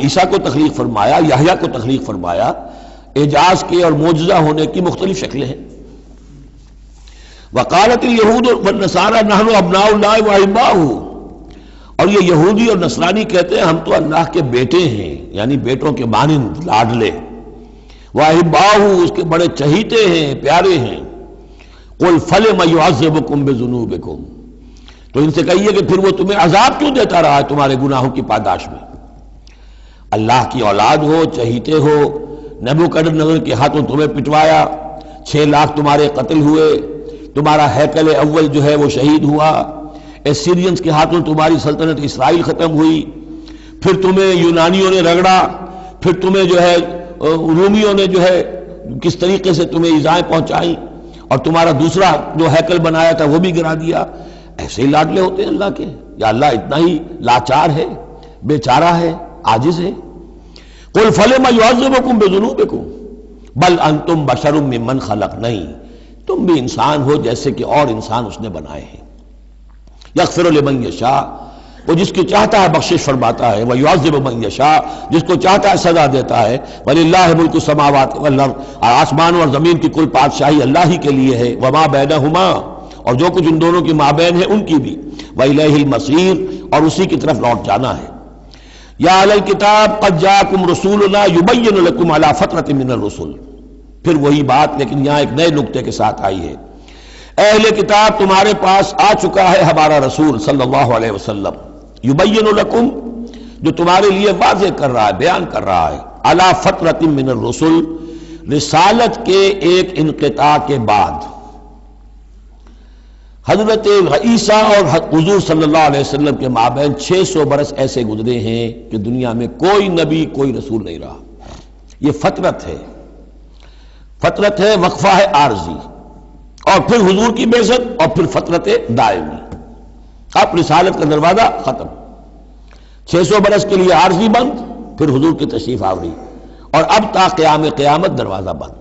عیسیٰ کو تخلیق فرمایا، یحییٰ کو تخلیق فرمایا۔ اعجاز کے اور معجزہ ہونے کی مختلف شکلیں ہیں۔ وقالت اليہود والنصارى نحن ابناء اللہ واحباؤہ، اور یہ یہودی اور نصرانی کہتے ہیں ہم تو اللہ کے بیٹے ہیں، یعنی بیٹوں کے مانند لاڈلے، واحباؤہ، اس کے بڑے چہیتے ہیں، پیارے ہیں۔ قل فلم يعذبكم بذنوبكم، تو ان سے کہیے کہ پھر وہ تمہیں عذاب کیوں دیتا رہا ہے تمہارے گناہوں کی پاداش میں؟ اللہ کی اولاد ہو، چہیتے ہو، نبوکدنضر کے ہاتھوں تمہیں پٹوایا، 6 لاکھ تمہارے قتل ہوئے، تمہارا ہیکل اول جو ہے وہ شہید ہوا، ایسیرینز کے ہاتھوں تمہاری سلطنت اسرائیل ختم ہوئی، پھر تمہیں یونانیوں نے رگڑا، پھر تمہیں جو ہے رومیوں نے جو ہے کس طریقے سے تمہیں ایذائیں پہنچائیں، اور تمہارا دوسرا جو ہیکل بنایا تھا وہ بھی گرا دیا۔ ایسے ہی لاڈلے ہوتے ہیں اللہ کے، یا اللہ اتنا ہی لاچار ہے، بیچارہ ہے، عاجز ہے؟ قل فلم يعذبكم بذنوبكم بل انتم بشر ممن خلق، نہیں، تم بھی انسان ہو جیسے کہ اور انسان اس نے بنائے ہیں۔ یغفر لمن یشاء، وہ جس کی چاہتا ہے بخشش فرماتا ہے، ویعذب من یشاء، جس کو چاہتا ہے سزا دیتا ہے۔ وللہ ملک السماوات والارض، آسمان اور زمین کی کل بادشاہی اللہ ہی کے لیے ہے۔ وما بینہما، اور جو کچھ ان دونوں کی مابین ہے ان کی بھی۔ وإلیہ المصیر، اور اسی کی طرف لوٹ جانا ہے۔ یا اہل الکتاب قد جاءکم رسولنا یبین لکم علی فترۃ من الرسل، پھر وہی بات لیکن یہاں ایک نئے نکتے کے ساتھ آئی ہے. اہل کتاب تمہارے پاس آ چکا ہے ہمارا رسول صلی اللہ علیہ وسلم، یبین لکم جو تمہارے لیے واضح کر رہا ہے، بیان کر رہا ہے، علی فترۃ من الرسل رسالت کے ایک انقطاع کے بعد. حضرت عیسیٰ اور حضور صلی اللہ علیہ وسلم کے مابین 600 برس ایسے گزرے ہیں کہ دنیا میں کوئی نبی کوئی رسول نہیں رہا. یہ فترت ہے، فترت ہے، وقفہ ہے عارضی، اور پھر حضور کی بعثت اور پھر فترت دائمی. اب رسالت کا دروازہ ختم، 600 برس کے لیے عارضی بند، پھر حضور کی تشریف آوری، اور اب تا قیام قیامت دروازہ بند.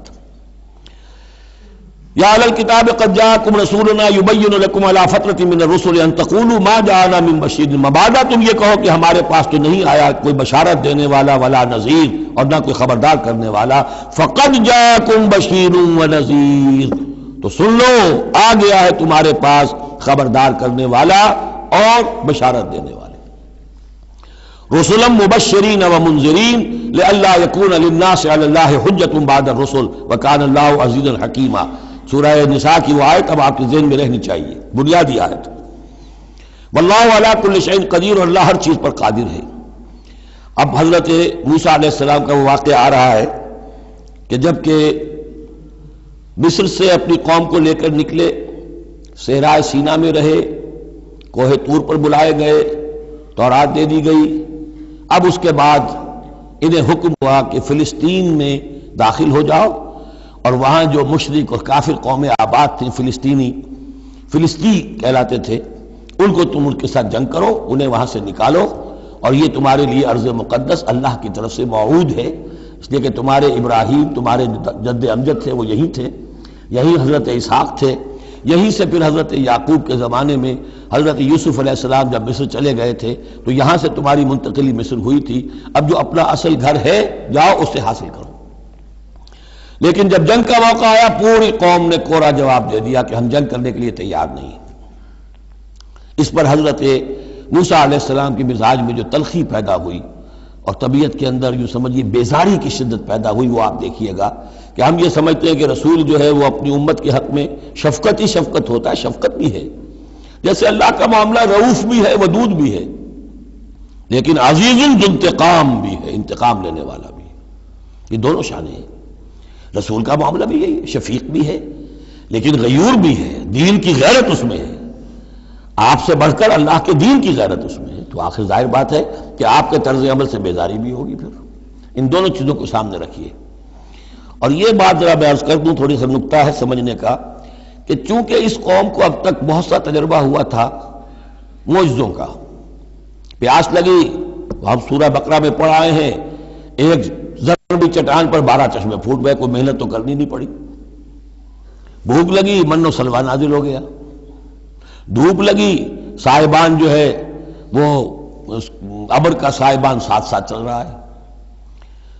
یا اہل الکتاب قد جاءکم رسولنا یبین لکم علی فترۃ من الرسل ان تقولوا ما جاءنا من بشیر، مبادا تم یہ کہو کہ ہمارے پاس تو نہیں آیا کوئی بشارت دینے والا ولا نذیر اور نہ کوئی خبردار کرنے والا. فقد جاءکم بشیر ونذیر، تو سن لو آ گیا ہے تمہارے پاس خبردار کرنے والا اور بشارت دینے والا. رسلا مبشرین ومنذرین لئلا یکون للناس علی اللہ حجۃ بعد الرسل وکان اللہ عزیزا حکیما. سورہ نساء کی وہ آیت اب آپ کے ذہن میں رہنی چاہیے، بنیادی آیت. واللہ علی کل شیء قدیر، اور اللہ ہر چیز پر قادر ہے. اب حضرت موسیٰ علیہ السلام کا وہ واقعہ آ رہا ہے کہ جب کہ مصر سے اپنی قوم کو لے کر نکلے، صحرائے سینا میں رہے، کوہ طور پر بلائے گئے، تورات دے دی گئی. اب اس کے بعد انہیں حکم ہوا کہ فلسطین میں داخل ہو جاؤ، اور وہاں جو مشرک اور کافر قومیں آباد تھیں، فلسطی کہلاتے تھے، ان کو تم ان کے ساتھ جنگ کرو، انہیں وہاں سے نکالو، اور یہ تمہارے لیے ارض مقدس اللہ کی طرف سے موعود ہے، اس لیے کہ تمہارے ابراہیم، تمہارے جد امجد تھے، وہ یہی تھے، یہی حضرت اسحاق تھے، یہیں سے پھر حضرت یعقوب کے زمانے میں حضرت یوسف علیہ السلام جب مصر چلے گئے تھے تو یہاں سے تمہاری منتقلی مصر ہوئی تھی. اب جو اپنا اصل گھر ہے جاؤ اسے حاصل کرو. لیکن جب جنگ کا موقع آیا پوری قوم نے کوڑا جواب دے دیا کہ ہم جنگ کرنے کے لیے تیار نہیں. اس پر حضرت موسیٰ علیہ السلام کی مزاج میں جو تلخی پیدا ہوئی اور طبیعت کے اندر یوں سمجھیے بیزاری کی شدت پیدا ہوئی، وہ آپ دیکھیے گا کہ ہم یہ سمجھتے ہیں کہ رسول جو ہے وہ اپنی امت کے حق میں شفقت ہی شفقت ہوتا ہے، شفقت بھی ہے، جیسے اللہ کا معاملہ رؤوف بھی ہے، ودود بھی ہے، لیکن عزیز ذو انتقام بھی ہے، انتقام لینے والا بھی ہے. یہ دونوں شانیں ہیں. رسول کا معاملہ بھی یہی ہے، شفیق بھی ہے لیکن غیور بھی ہے، دین کی غیرت اس میں ہے، آپ سے بڑھ کر اللہ کے دین کی غیرت اس میں ہے. تو آخر ظاہر بات ہے کہ آپ کے طرز عمل سے بیزاری بھی ہوگی. پھر ان دونوں چیزوں کو سامنے رکھیے. اور یہ بات ذرا میں عرض کر دوں، تھوڑی سا نکتہ ہے سمجھنے کا، کہ چونکہ اس قوم کو اب تک بہت سا تجربہ ہوا تھا معجزوں کا. پیاس لگی، ہم سورہ بقرہ میں پڑھ آئے ہیں، ایک ضربی چٹان پر 12 چشمے پھوٹ گئے، کوئی محنت تو کرنی نہیں پڑی. بھوک لگی، من و سلوہ نازل ہو گیا. دھوپ لگی، سائبان جو ہے وہ ابر کا سائبان ساتھ ساتھ چل رہا ہے.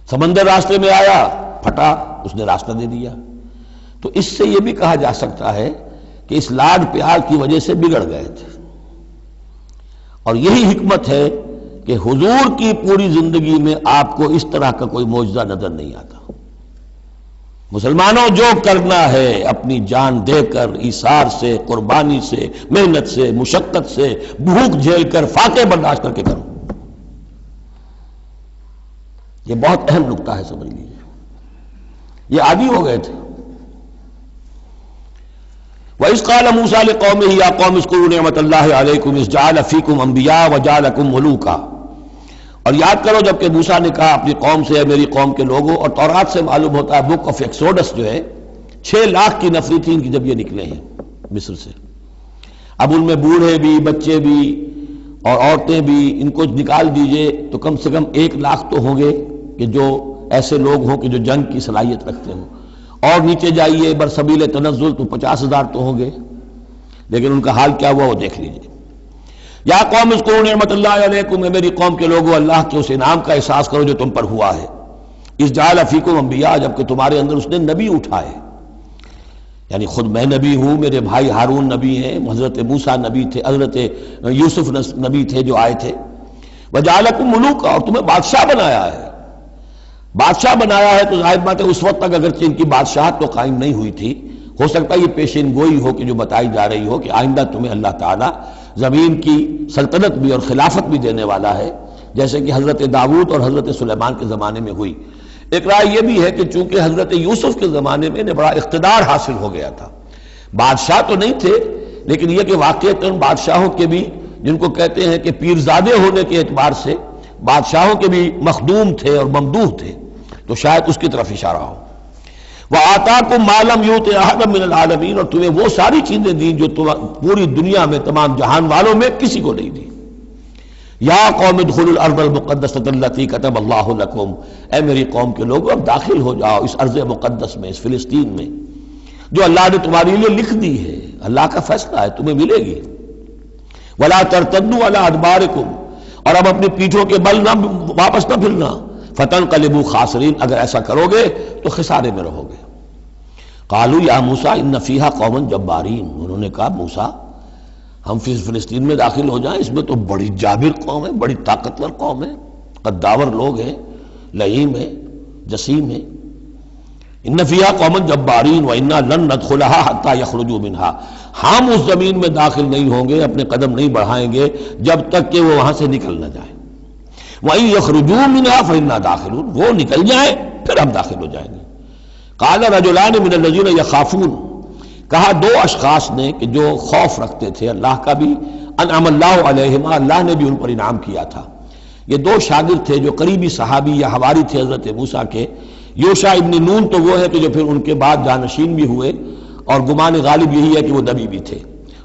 سمندر راستے میں آیا، پھٹا، اس نے راستہ دے دیا. تو اس سے یہ بھی کہا جا سکتا ہے کہ اس لاڈ پیار کی وجہ سے بگڑ گئے تھے. اور یہی حکمت ہے کہ حضور کی پوری زندگی میں آپ کو اس طرح کا کوئی معجزہ نظر نہیں آتا. مسلمانوں جو کرنا ہے اپنی جان دے کر، ایثار سے، قربانی سے، محنت سے، مشقت سے، بھوک جھیل کر، فاقے برداشت کر کے کرو. یہ بہت اہم نکتہ ہے، سمجھ لیجیے. یہ عادی ہو گئے تھے. وَإِذْ قَالَ مُوسَىٰ لِقَوْمِهِ يَا قَوْمِ اذْكُرُوا نِعْمَةَ اللَّهِ عَلَيْكُمْ إِذْ جَعَلَ فِيكُمْ أَنْبِيَاءَ وَجَعَلَكُمْ مُلُوكًا. اور یاد کرو جب کہ موسیٰ نے کہا اپنی قوم سے، میری قوم کے لوگوں، اور تورات سے معلوم ہوتا ہے بک آف ایکسوڈس جو ہے 6 لاکھ کی نفری تھی ان کی جب یہ نکلے ہیں مصر سے. اب ان میں بوڑھے بھی، بچے بھی اور عورتیں بھی، ان کو نکال دیجئے تو کم سے کم 1 لاکھ تو ہوں گے کہ جو ایسے لوگ ہوں کہ جو جنگ کی صلاحیت رکھتے ہوں. اور نیچے جائیے برسبیل تنزل تو 50,000 تو ہوں گے. لیکن ان کا حال کیا ہوا وہ دیکھ لیجئے. یا قوم اذکروا نعمت اللہ علیکم، میری قوم کے لوگوں اللہ کے اس انعام کا احساس کرو جو تم پر ہوا ہے. اذ جعل فیکم انبیاء، جبکہ تمہارے اندر اس نے نبی اٹھائے. یعنی خود میں نبی ہوں، میرے بھائی ہارون نبی ہیں، حضرت موسیٰ نبی تھے، حضرت یوسف نبی تھے جو آئے تھے. وجعلکم ملوکا، اور تمہیں بادشاہ بنایا ہے. بادشاہ بنایا ہے تو ظاہر بات ہے اس وقت تک اگرچہ ان کی بادشاہت تو قائم نہیں ہوئی تھی، ہو سکتا ہے یہ پیشین گوئی ہو کہ جو بتائی جا رہی ہو کہ آئندہ تمہیں اللہ تعالیٰ زمین کی سلطنت بھی اور خلافت بھی دینے والا ہے، جیسے کہ حضرت داؤد اور حضرت سلیمان کے زمانے میں ہوئی. ایک رائے یہ بھی ہے کہ چونکہ حضرت یوسف کے زمانے میں انہیں بڑا اقتدار حاصل ہو گیا تھا، بادشاہ تو نہیں تھے لیکن یہ کہ واقعتاً بادشاہوں کے بھی، جن کو کہتے ہیں کہ پیرزادے ہونے کے اعتبار سے بادشاہوں کے بھی مخدوم تھے اور ممدوح تھے، تو شاید اس کی طرف اشارہ ہو. وَآتَاكُم مَّا لَمْ يُؤْتِ أَحَدًا مِّنَ الْعَالَمِينَ، اور تمہیں وہ ساری چیزیں دیں جو پوری دنیا میں تمام جہان والوں میں کسی کو نہیں دی. یا قوم ادخلوا الارض المقدسۃ التي كتب اللہ لکم، اے میری قوم کے لوگوں اب داخل ہو جاؤ اس ارض مقدس میں، اس فلسطین میں جو اللہ نے تمہارے لیے لکھ دی ہے، اللہ کا فیصلہ ہے، تمہیں ملے گی. ولا ترتدوا على ادبارکم، اور اب اپنی پیٹھوں کے بل نہ واپس نہ پھرنا. فتنقلبوا خاسرین، اگر ایسا کرو گے تو خسارے میں رہو گے. قالوا یا موسیٰ ان فیہا قوما جبارین، انہوں نے کہا موسیٰ ہم فلسطین میں داخل ہو جائیں، اس میں تو بڑی جابر قوم ہے، بڑی طاقتور قوم ہے، قداور لوگ ہیں، لعیم ہیں، جسیم ہیں. ان فیہا قوما جبارین وانا لن ندخلها حتى يخرجوا منها، ہم اس زمین میں داخل نہیں ہوں گے، اپنے قدم نہیں بڑھائیں گے جب تک کہ وہ وہاں سے نکل نہ جائیں. وَإِن يَخْرُجُوا مِنْهَا فَإِنَّا دَاخِلُونَ، وہ نکل جائیں پھر ہم داخل ہو جائیں گے. قَالَ رَجُلَانِ مِنَ الَّذِينَ يَخَافُونَ، کہا دو اشخاص نے کہ جو خوف رکھتے تھے اللہ کا بھی، انعم اللہ علیہما، اللہ نے بھی ان پر انعام کیا تھا. یہ دو شاگرد تھے جو قریبی صحابی یا حواری تھے حضرت موسیٰ کے. یوشع ابن نون تو وہ ہے کہ جو پھر ان کے بعد جانشین بھی ہوئے، اور گمان غالب یہی ہے کہ وہ نبی بھی تھے،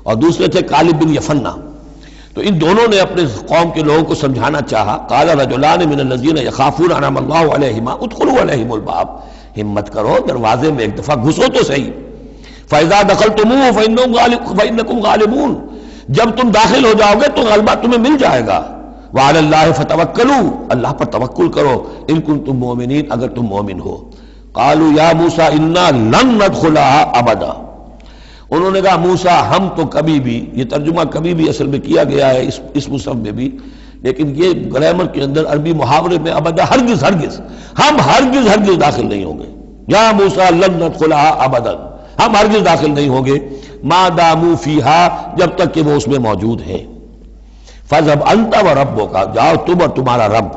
اور دوسرے تھے کالب بن یفنہ. تو ان دونوں نے اپنے قوم کے لوگوں کو سمجھانا چاہا. قال رجلان من الذین یخافون انعم اللہ علیہما ادخلوا علیہم الباب، ہمت کرو دروازے میں ایک دفعہ گھسو تو صحیح. فاذا دخلتموہ فانکم غالبون، جب تم داخل ہو جاؤ گے تو غلبہ تمہیں مل جائے گا. وعلی اللہ فتوکلوا، اللہ پر توکل کرو، ان کنتم مؤمنین، اگر تم مومن ہو. قالوا یا موسیٰ انا لن ندخلها ابدا، انہوں نے کہا موسیٰ ہم تو کبھی بھی، یہ ترجمہ کبھی بھی اصل میں کیا گیا ہے اس مصحف میں بھی، لیکن یہ گرامر کے اندر عربی محاورے میں ابدا، ہرگز ہرگز، ہم ہرگز ہرگز داخل نہیں ہوں گے. یا موسیٰ لن ندخلها ابدا، ہم ہرگز داخل نہیں ہوں گے ما داموا فیہا، جب تک کہ وہ اس میں موجود ہیں. فاذهب انت وربک، جاؤ تم اور تمہارا رب.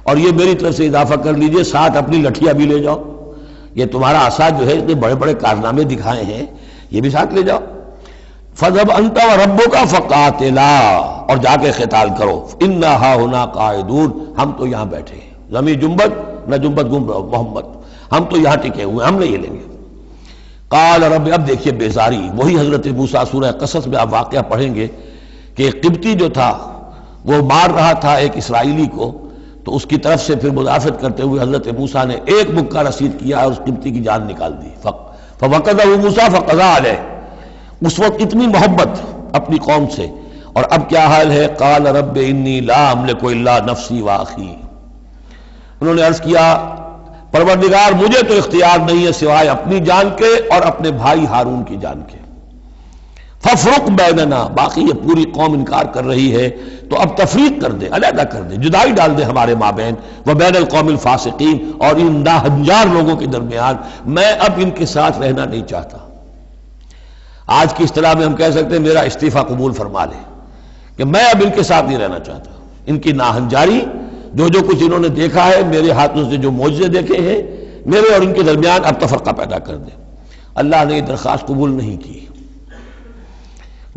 اور یہ میری طرف سے اضافہ کر لیجئے، ساتھ اپنی لٹھیاں بھی لے جاؤ، یہ تمہارا عصا جو ہے اتنے بڑے بڑے کارنامے دکھائے ہیں، یہ بھی ساتھ لے جاؤ. فَذْهَبْ أَنْتَ وَرَبُّكَ فَقَاتِلَا، اور جا کے قتال کرو. إِنَّا هَاهُنَا قَاعِدُونَ، ہم تو یہاں بیٹھے ہیں، زمین جنبت نہ جنبت محمد، ہم تو یہاں ٹکے ہوئے، ہم نہیں ہلیں گے. قال رب، اب دیکھیے بیزاری، وہی حضرت موسیٰ سورہ قصص میں آپ واقعہ پڑھیں گے کہ قبطی جو تھا وہ مار رہا تھا ایک اسرائیلی کو، تو اس کی طرف سے پھر مدافعت کرتے ہوئے حضرت موسیٰ نے ایک مکہ رسید کیا اور اس قبطی کی جان نکال دی. فَوَقَذَهُ مُوسَىٰ فَقَضَىٰ عَلَيْهِ، اس وقت اتنی محبت اپنی قوم سے، اور اب کیا حال ہے. قال رب انی لا املک الا نفسی واخی، انہوں نے عرض کیا پروردگار مجھے تو اختیار نہیں ہے سوائے اپنی جان کے اور اپنے بھائی ہارون کی جان کے. فَفْرُقْ بَيْنَنَا، باقی یہ پوری قوم انکار کر رہی ہے تو اب تفریق کر دے، علیحدہ کر دے، جدائی ڈال دے ہمارے مابین، وَبَيْنَ الْقَوْمِ الْفَاسِقِينَ، اور ان ناہنجار لوگوں کے درمیان، میں اب ان کے ساتھ رہنا نہیں چاہتا. آج کی اصطلاح میں ہم کہہ سکتے ہیں میرا استعفیٰ قبول فرما لے، کہ میں اب ان کے ساتھ نہیں رہنا چاہتا. ان کی ناہنجاری، جو کچھ انہوں نے دیکھا ہے، میرے ہاتھوں سے جو معجزے دیکھے ہیں، میرے اور ان کے درمیان اب تفرقہ پیدا کر دے. اللہ نے یہ درخواست قبول نہیں کی،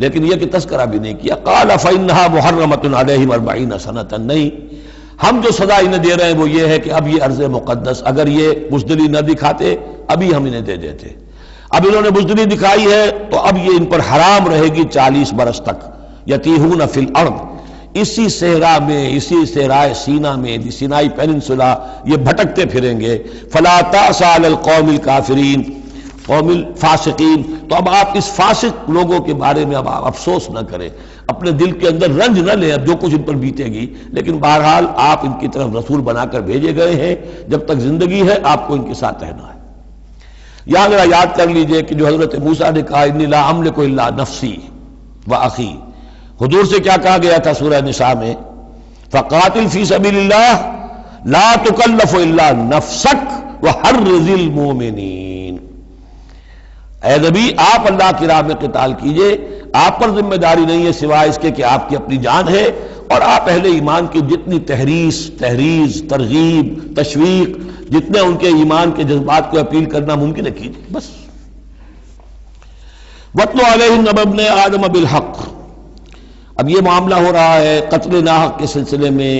لیکن یہ کہ تذکرہ بھی نہیں کیا. قال فإنها محرمة عليهم 40 سنة، نہیں، ہم جو سزا انہیں دے رہے ہیں وہ یہ ہے کہ اب یہ ارض مقدس، اگر یہ بزدلی نہ دکھاتے ابھی ہم انہیں دے دیتے. اب انہوں نے بزدلی دکھائی ہے تو اب یہ ان پر حرام رہے گی 40 برس تک. یتیہون فی الارض، اسی صحرا میں، اسی صحرائے سینا میں، سینائی پیننسولا، یہ بھٹکتے پھریں گے. فلا تأس علی القوم الکافرین قوم الفاسقین، تو اب آپ اس فاسق لوگوں کے بارے میں اب آپ افسوس نہ کریں، اپنے دل کے اندر رنج نہ لیں اب جو کچھ ان پر بیتے گی، لیکن بہرحال آپ ان کی طرف رسول بنا کر بھیجے گئے ہیں، جب تک زندگی ہے آپ کو ان کے ساتھ رہنا ہے. یہاں ذرا یاد کر لیجئے کہ جو حضرت موسیٰ نے کہا انی لا املک الا نفسی و اخی، حضور سے کیا کہا گیا تھا سورہ نساء میں فقاتل فی سبیل اللہ لا تکلف الا نفسک وحرض المؤمنین، اے نبی آپ اللہ کی راہ میں قتال کیجئے، آپ پر ذمہ داری نہیں ہے سوائے اس کے کہ آپ کی اپنی جان ہے، اور آپ اہل ایمان کی جتنی تحریض، ترغیب، تشویق، جتنے ان کے ایمان کے جذبات کو اپیل کرنا ممکن ہے کیجئے بس۔ وَاتْلُ عَلَيْهِمْ نَبَأَ ابْنَيْ آدَمَ بِالْحَقِّ، اب یہ معاملہ ہو رہا ہے قتل ناحق کے سلسلے میں،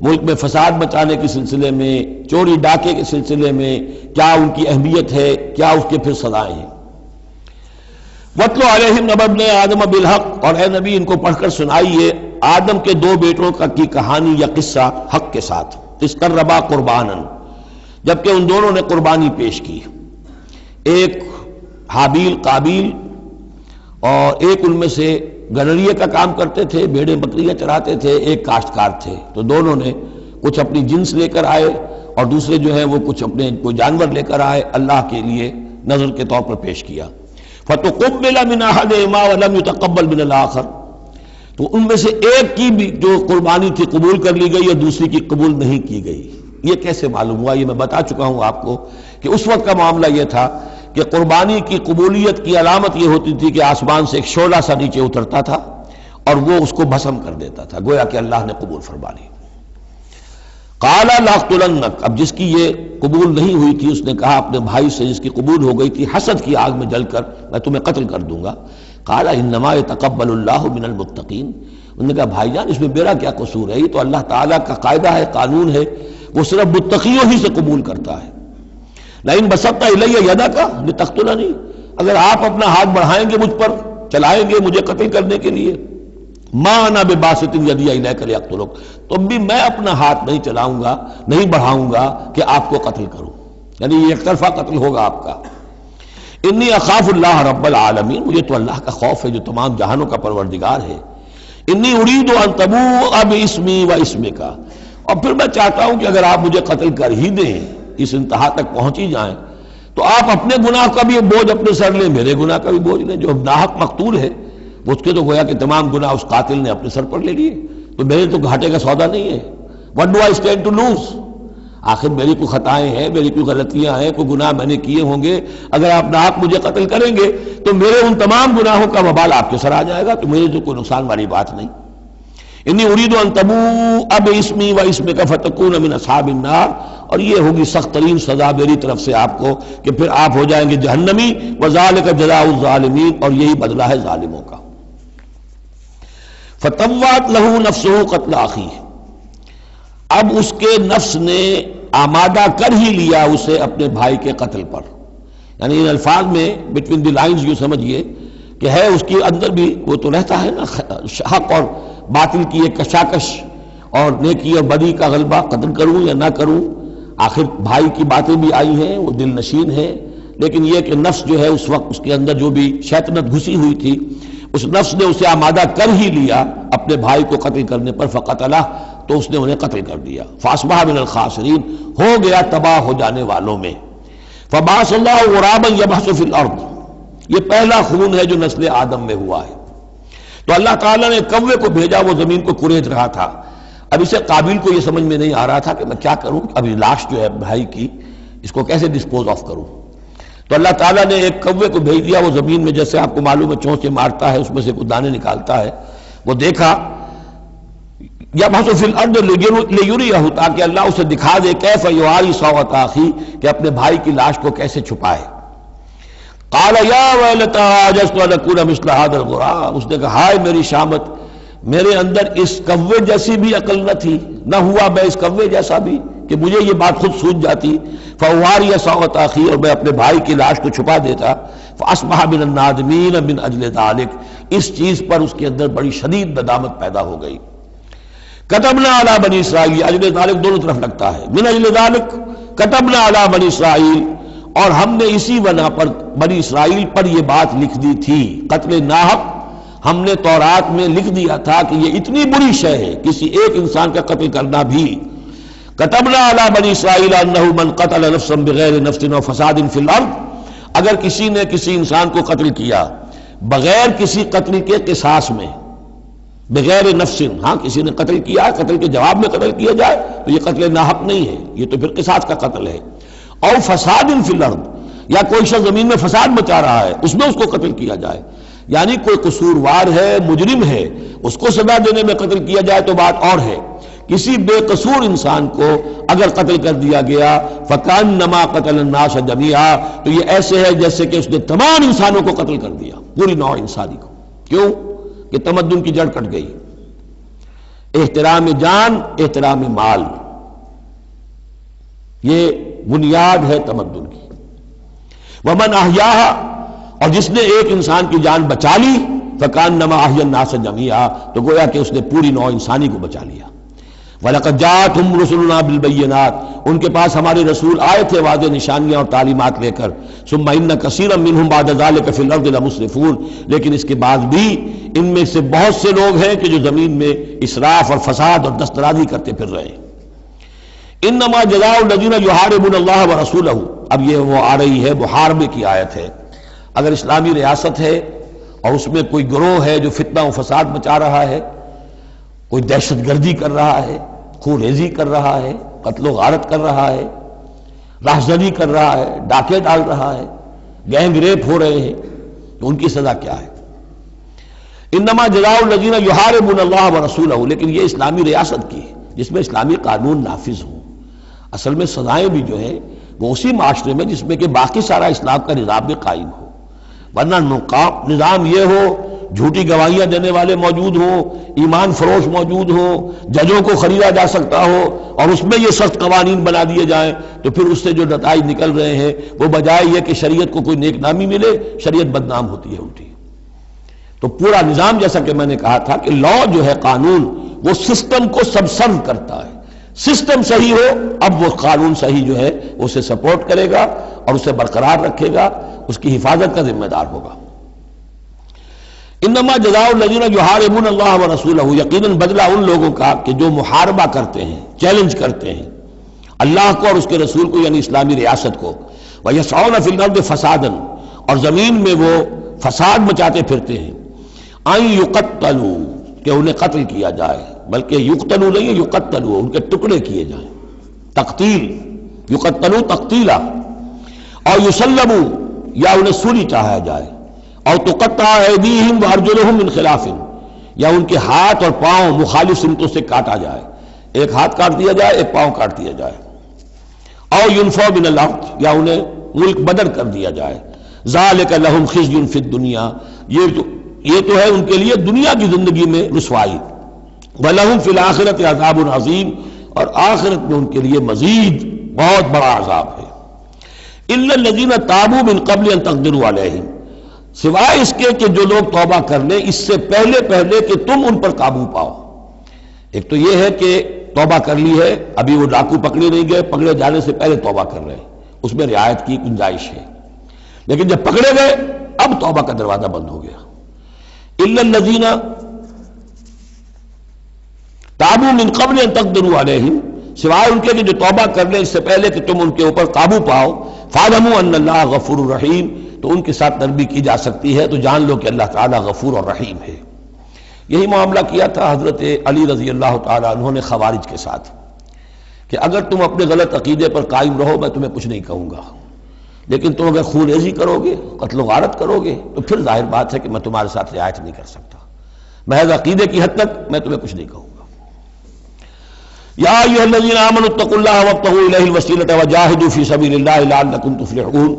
ملک میں فساد مچانے کے سلسلے میں، چوری ڈاکے کے سلسلے میں، کیا ان کی اہمیت ہے، کیا اس کے پھر سزائیں ہیں۔ وَاتْلُ عَلَيْهِمْ نَبَأَ ابْنَيْ آدَمَ بِالْحَقِّ، اور اے نبی ان کو پڑھ کر سنائیے آدم کے دو بیٹوں کی کہانی یا قصہ حق کے ساتھ، اِذْ قَرَّبَا قُرْبَانًا، جبکہ ان دونوں نے قربانی پیش کی، ایک حابیل قابیل، اور ایک ان میں سے گنریے کا کام کرتے تھے، بھیڑیں بکریاں چراتے تھے، ایک کاشتکار تھے، تو دونوں نے کچھ اپنی جنس لے کر آئے اور دوسرے جو ہے وہ کچھ اپنے کوئی جانور لے کر آئے، اللہ کے لیے نذر کے طور پر پیش کیا۔ فَتُقُبِّلَ مِنْ أَحَدِهِمَا وَلَمْ يُتَقَبَّلْ مِنَ الْآخَرِ، تو ان میں سے ایک کی بھی جو قربانی تھی قبول کر لی گئی اور دوسری کی قبول نہیں کی گئی۔ یہ کیسے معلوم ہوا؟ یہ میں بتا چکا ہوں آپ کو کہ اس وقت کا معاملہ یہ تھا کہ قربانی کی قبولیت کی علامت یہ ہوتی تھی کہ آسمان سے ایک شعلہ سا نیچے اترتا تھا اور وہ اس کو بھسم کر دیتا تھا، گویا کہ اللہ نے قبول فرما لی۔ قال لأقتلنک، اب جس کی یہ قبول نہیں ہوئی تھی اس نے کہا اپنے بھائی سے جس کی قبول ہو گئی تھی حسد کی آگ میں جل کر میں تمہیں قتل کر دوں گا۔ قال انما يتقبل اللہ من المتقین، انہوں نے کہا بھائی جان اس میں میرا کیا قصور ہے، یہ تو اللہ تعالیٰ کا قاعدہ ہے، قانون ہے، وہ صرف متقیوں ہی سے قبول کرتا ہے۔ لئن بسطت الی یدک لتقتلنی، اگر آپ اپنا ہاتھ بڑھائیں گے مجھ پر، چلائیں گے مجھے قتل کرنے کے لیے، ما انا بباسط یدی الیک لیقتلک، تو بھی میں اپنا ہاتھ نہیں چلاؤں گا، نہیں بڑھاؤں گا کہ آپ کو قتل کروں، یعنی یہ ایک طرفہ قتل ہوگا آپ کا۔ انی اخاف اللہ رب العالمین، مجھے تو اللہ کا خوف ہے جو تمام جہانوں کا پروردگار ہے۔ انی ارید ان تبوء باسمی و اسمک، اور پھر میں چاہتا ہوں کہ اگر آپ مجھے قتل کر ہی دیں، اس انتہا تک پہنچ ہی جائیں، تو آپ اپنے گناہ کا بھی بوجھ اپنے سر لیں، میرے گناہ کا بھی بوجھ لیں، جو ناحق مقتول ہے اس کے تو گویا کہ تمام گناہ اس قاتل نے اپنے سر پر لے لیے، تو میرے تو گھاٹے کا سودا نہیں ہے۔ What do I stand to lose؟ آخر میری کوئی خطائیں ہیں، میری کوئی غلطیاں ہیں، کوئی گناہ میں نے کیے ہوں گے، اگر آپ ناحق مجھے قتل کریں گے تو میرے ان تمام گناہوں کا وبال آپ کے سر آ جائے گا، تو میرے تو کوئی نقصان والی بات نہیں۔ انی ارید ان تبوء باسمی و اسمک فتکون من اصحاب النار، اور یہ ہوگی سخت ترین سزا میری طرف سے آپ کو کہ پھر آپ ہو جائیں گے جہنمی، وذالک جزاء الظالمین، اور یہی بدلہ ہے ظالموں کا۔ فطوعت لہ نفسہ قتل اخیہ، اب اس کے نفس نے آمادہ کر ہی لیا اسے اپنے بھائی کے قتل پر، یعنی ان الفاظ میں بٹوین دی لائنز یوں سمجھیے کہ ہے اس کے اندر بھی وہ تو رہتا ہے نا حق اور باطل کی ایک کشاکش اور نیکی اور بدی کا غلبہ، قتل کروں یا نہ کروں، آخر بھائی کی باتیں بھی آئی ہیں، وہ دل نشین ہے، لیکن یہ کہ نفس جو ہے اس وقت اس کے اندر جو بھی شیطنت گھسی ہوئی تھی اس نفس نے اسے آمادہ کر ہی لیا اپنے بھائی کو قتل کرنے پر، فقتلہ، تو اس نے انہیں قتل کر دیا، فاصبح من الخاسرین، ہو گیا تباہ ہو جانے والوں میں۔ فبعث اللہ غرابا یبحث فی الارض، یہ پہلا خون ہے جو نسل آدم میں ہوا ہے، تو اللہ تعالیٰ نے کوے کو بھیجا، وہ زمین کو کریج رہا تھا۔ اب اسے قابل کو یہ سمجھ میں نہیں آ رہا تھا کہ میں کیا کروں، ابھی لاش جو ہے بھائی کی اس کو کیسے ڈسپوز آف کروں، تو اللہ تعالیٰ نے ایک کوے کو بھیج دیا، وہ زمین میں جیسے آپ کو معلوم ہے چونچے مارتا ہے، اس میں سے کچھ دانے نکالتا ہے، وہ دیکھا یبحث فی الارض لیریہ، تاکہ اللہ اسے دکھا دے کیف یواری سوءۃ اخی، کہ اپنے بھائی کی لاش کو کیسے چھپائے۔ قال یا ویلتی عجزت ان اکون مثل ھذا الغراب، اس نے کہا ہائے میری شامت، میرے اندر اس کوے جیسی بھی عقل نہ تھی، نہ ہوا میں اس کوے جیسا بھی کہ مجھے یہ بات خود سوچ جاتی، فواری سوءۃ اخی، اور میں اپنے بھائی کی لاش کو چھپا دیتا، فاصبح من النادمین من اجل ذلک، اس چیز پر اس کے اندر بڑی شدید ندامت پیدا ہو گئی۔ کتبنا علی بنی اسرائیل، اجل ذلک دونوں طرف لگتا ہے، من اجل ذلک کتبنا علی بنی اسرائیل، اور ہم نے اسی بنا پر بنی اسرائیل پر یہ بات لکھ دی تھی، قتل ناحق ہم نے تورات میں لکھ دیا تھا کہ یہ اتنی بری شے ہے کسی ایک انسان کا قتل کرنا بھی۔ کتبنا علی بنی اسرائیل انہ من قتل نفسا بغیر نفس و فساد فی الارض، اگر کسی نے کسی انسان کو قتل کیا بغیر کسی قتل کے قصاص میں، بغیر نفس، ہاں کسی نے قتل کیا، قتل کے جواب میں قتل کیا جائے تو یہ قتل ناحق نہیں ہے، یہ تو پھر قصاص کا قتل ہے۔ او فساد فی الارض، یا کوئی شخص زمین میں فساد مچا رہا ہے اس میں اس کو قتل کیا جائے، یعنی کوئی قصوروار ہے، مجرم ہے، اس کو سزا دینے میں قتل کیا جائے تو بات اور ہے۔ کسی بے قصور انسان کو اگر قتل کر دیا گیا فکانما قتل الناس جميعا، تو یہ ایسے ہے جیسے کہ اس نے تمام انسانوں کو قتل کر دیا، پوری نوع انسانی کو۔ کیوں کہ تمدن کی جڑ کٹ گئی، احترام جان، احترام مال، یہ بنیاد ہے تمدن کی۔ ومن احیاها، اور جس نے ایک انسان کی جان بچا لی فکانما احیا الناس جميعا، تو گویا کہ اس نے پوری نوع انسانی کو بچا لیا۔ وَلَقَدْ جَاءَتْهُمْ رُسُلُنَا بِالْبَيِّنَاتِ، ان کے پاس ہمارے رسول آئے تھے واضح نشانیاں اور تعلیمات لے کر۔ ثُمَّ إِنَّ كَثِيرًا مِّنْهُمْ بَعْدَ ذَلِكَ فِي الْأَرْضِ لَمُسْرِفُونَ، لیکن اس کے بعد بھی ان میں سے بہت سے لوگ ہیں کہ جو زمین میں اسراف اور فساد اور دسترازی کرتے پھر رہے ہیں۔ انما جزاء الذین یحاربون اللہ ورسولہ، اب یہ وہ آ رہی ہے محاربے کی آیت ہے۔ اگر اسلامی ریاست ہے اور اس میں کوئی گروہ ہے جو فتنہ و فساد مچا رہا ہے، کوئی دہشت گردی کر رہا ہے، خون ریزی کر رہا ہے، قتل و غارت کر رہا ہے، راہزنی کر رہا ہے، ڈاکے ڈال رہا ہے، گینگ ریپ ہو رہے ہیں، تو ان کی سزا کیا ہے؟ انما جزاء الذین یحاربون اللہ ورسولہ، لیکن یہ اسلامی ریاست کی ہے جس میں اسلامی قانون نافذ ہوں۔ اصل میں سزائیں بھی جو ہیں وہ اسی معاشرے میں جس میں کہ باقی سارا اسلام کا نظام بھی قائم ہو، ورنہ نظام یہ ہو جھوٹی گواہیاں دینے والے موجود ہوں، ایمان فروش موجود ہوں، ججوں کو خریدا جا سکتا ہو، اور اس میں یہ سخت قوانین بنا دیے جائیں، تو پھر اس سے جو نتائج نکل رہے ہیں وہ بجائے یہ کہ شریعت کو کوئی نیک نامی ملے، شریعت بدنام ہوتی ہے الٹی۔ تو پورا نظام، جیسا کہ میں نے کہا تھا کہ لا جو ہے قانون، وہ سسٹم کو سبسرو کرتا ہے۔ سسٹم صحیح ہو اب وہ قانون صحیح جو ہے اسے سپورٹ کرے گا اور اسے برقرار رکھے گا، اس کی حفاظت کا ذمہ دار ہوگا۔ انما جزاء الذین یحاربون اللہ ورسولہ، یقیناً بدلہ ان لوگوں کا کہ جو محاربہ کرتے ہیں، چیلنج کرتے ہیں اللہ کو اور اس کے رسول کو، یعنی اسلامی ریاست کو، ویسعون فی الارض فسادا، اور زمین میں وہ فساد مچاتے پھرتے ہیں، ان یقتلوا، کہ انہیں قتل کیا جائے، بلکہ یقتلوا نہیں ہے یقتلوا، ان کے ٹکڑے کیے جائیں، تقتیل، یقتلوا تقتیلا، اور یسلبوا، یا انہیں سولی چاہا جائے، اور تقطع ایدیہم وارجلہم من خلاف، یا ان کے ہاتھ اور پاؤں مخالف سمتوں سے کاٹا جائے، ایک ہاتھ کاٹ دیا جائے، ایک پاؤں کاٹ دیا جائے، اور ینفوا من الارض، یا انہیں ملک بدر کر دیا جائے۔ ذالک لہم خزی فی الدنیا، یہ تو ہے ان کے لیے دنیا کی زندگی میں رسوائی، وَلَهُمْ فِي الْآخِرَةِ عَذَابٌ عَظِيمٌ، اور آخرت میں ان کے لیے مزید بہت بڑا عذاب ہے۔ إِلَّا الَّذِينَ تَابُوا مِن قَبْلِ أَن تَقْدِرُوا عَلَيْهِمْ، سوائے اس کے کہ جو لوگ توبہ کر لیں اس سے پہلے کہ تم ان پر قابو پاؤ۔ ایک تو یہ ہے کہ توبہ کر لی ہے، ابھی وہ ڈاکو پکڑے نہیں گئے، پکڑے جانے سے پہلے توبہ کر رہے ہیں، اس میں رعایت کی گنجائش ہے، لیکن جب پکڑے گئے اب توبہ کا دروازہ بند ہو گیا۔ إِلَّا الَّذِينَ تابوا من قبل ان تقدروا علیہم، سوائے ان کے کہ جو توبہ کر لیں اس سے پہلے کہ تم ان کے اوپر قابو پاؤ، فاعلموا ان اللہ غفور الرحیم، تو ان کے ساتھ نرمی کی جا سکتی ہے، تو جان لو کہ اللہ تعالیٰ غفور اور رحیم ہے۔ یہی معاملہ کیا تھا حضرت علی رضی اللہ تعالیٰ عنہ نے خوارج کے ساتھ، کہ اگر تم اپنے غلط عقیدے پر قائم رہو میں تمہیں کچھ نہیں کہوں گا، لیکن تم اگر خون ریزی کرو گے، قتل و غارت کرو گے، تو پھر ظاہر بات ہے کہ میں تمہارے ساتھ رعایت نہیں کر سکتا، محض عقیدے کی حد تک میں تمہیں کچھ نہیں کہوں گا۔ یا ایھا الذین آمنوا اتقوا اللہ وابتغوا الیہ الوسیلۃ وجاہدوا فی سبیل اللہ لعلکم تفلحون،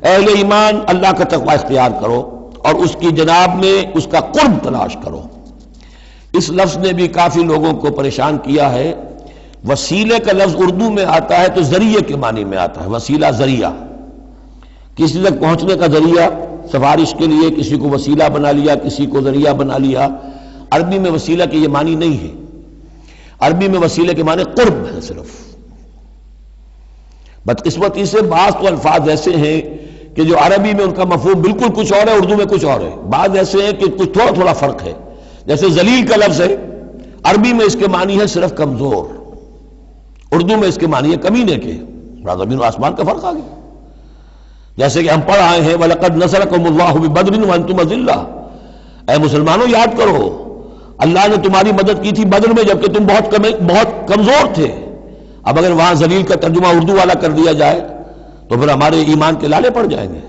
اہل ایمان اللہ کا تقوی اختیار کرو اور اس کی جناب میں اس کا قرب تلاش کرو۔ اس لفظ نے بھی کافی لوگوں کو پریشان کیا ہے۔ وسیلے کا لفظ اردو میں آتا ہے تو ذریعے کے معنی میں آتا ہے، وسیلہ ذریعہ، کسی تک پہنچنے کا ذریعہ، سفارش کے لیے کسی کو وسیلہ بنا لیا، کسی کو ذریعہ بنا لیا۔ عربی میں وسیلہ کے یہ معنی نہیں ہے، عربی میں وسیلے کے معنی قرب ہے صرف۔ بدقسمتی سے بعض تو الفاظ ایسے ہیں کہ جو عربی میں ان کا مفہوم بالکل کچھ اور ہے، اردو میں کچھ اور ہے، بعض ایسے ہیں کہ کچھ تھوڑا تھوڑا فرق ہے۔ جیسے ذلیل کا لفظ ہے، عربی میں اس کے معنی ہے صرف کمزور، اردو میں اس کے معنی ہے کمینے کے، زمین و آسمان کا فرق آ گیا۔ جیسے کہ ہم پڑھ آئے ہیں وَلَقَدْ نَصَرَكُمُ اللَّهُ بِبَدْرٍ وَأَنْتُمْ أَذِلَّةٌ، اے مسلمانوں یاد کرو اللہ نے تمہاری مدد کی تھی بدر میں جبکہ تم بہت کمزور تھے. اب اگر وہاں ذلیل کا ترجمہ اردو والا کر دیا جائے تو پھر ہمارے ایمان کے لالے پڑ جائیں گے.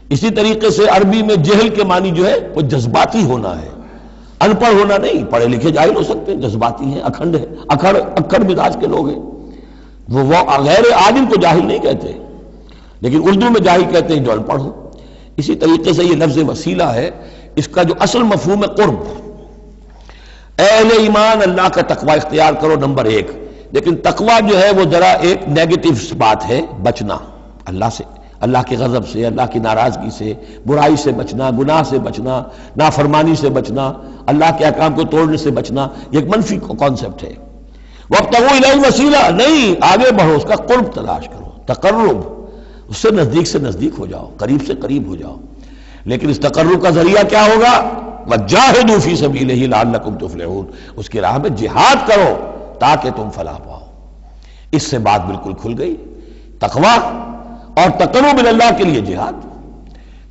اسی طریقے سے عربی میں جہل کے معنی جو ہے وہ جذباتی ہونا ہے، ان پڑھ ہونا نہیں. پڑھے لکھے جاہل ہو سکتے ہیں، جذباتی ہیں، اکھنڈ ہیں، اکڑ مزاج کے لوگ ہیں. وہ غیر عالم کو جاہل نہیں کہتے، لیکن اردو میں جاہل کہتے ہیں جو ان پڑھ ہو. اسی طریقے سے یہ لفظ وسیلہ ہے، اس کا جو اصل مفہوم ہے قرب. اے اہل ایمان اللہ کا تقوی اختیار کرو نمبر 1. لیکن تقوی جو ہے وہ ذرا ایک نیگیٹو بات ہے، بچنا اللہ سے، اللہ کے غضب سے، اللہ کی ناراضگی سے، برائی سے بچنا، گناہ سے بچنا، نافرمانی سے بچنا، اللہ کے احکام کو توڑنے سے بچنا. یہ ایک منفی کانسیپٹ ہے. وابتغوا الیہ الوسیلہ، نہیں، آگے بڑھو، اس کا قرب تلاش کرو، تقرب، اس سے نزدیک ہو جاؤ، قریب سے قریب ہو جاؤ. لیکن اس تقرب کا ذریعہ کیا ہوگا؟ وجاہدوا فی سبیلہ لعلکم تفلحون، اس کی راہ میں جہاد کرو تاکہ تم فلاح پاؤ. اس سے بات بالکل کھل گئی. تقوی اور تقرب اللہ کے لیے جہاد.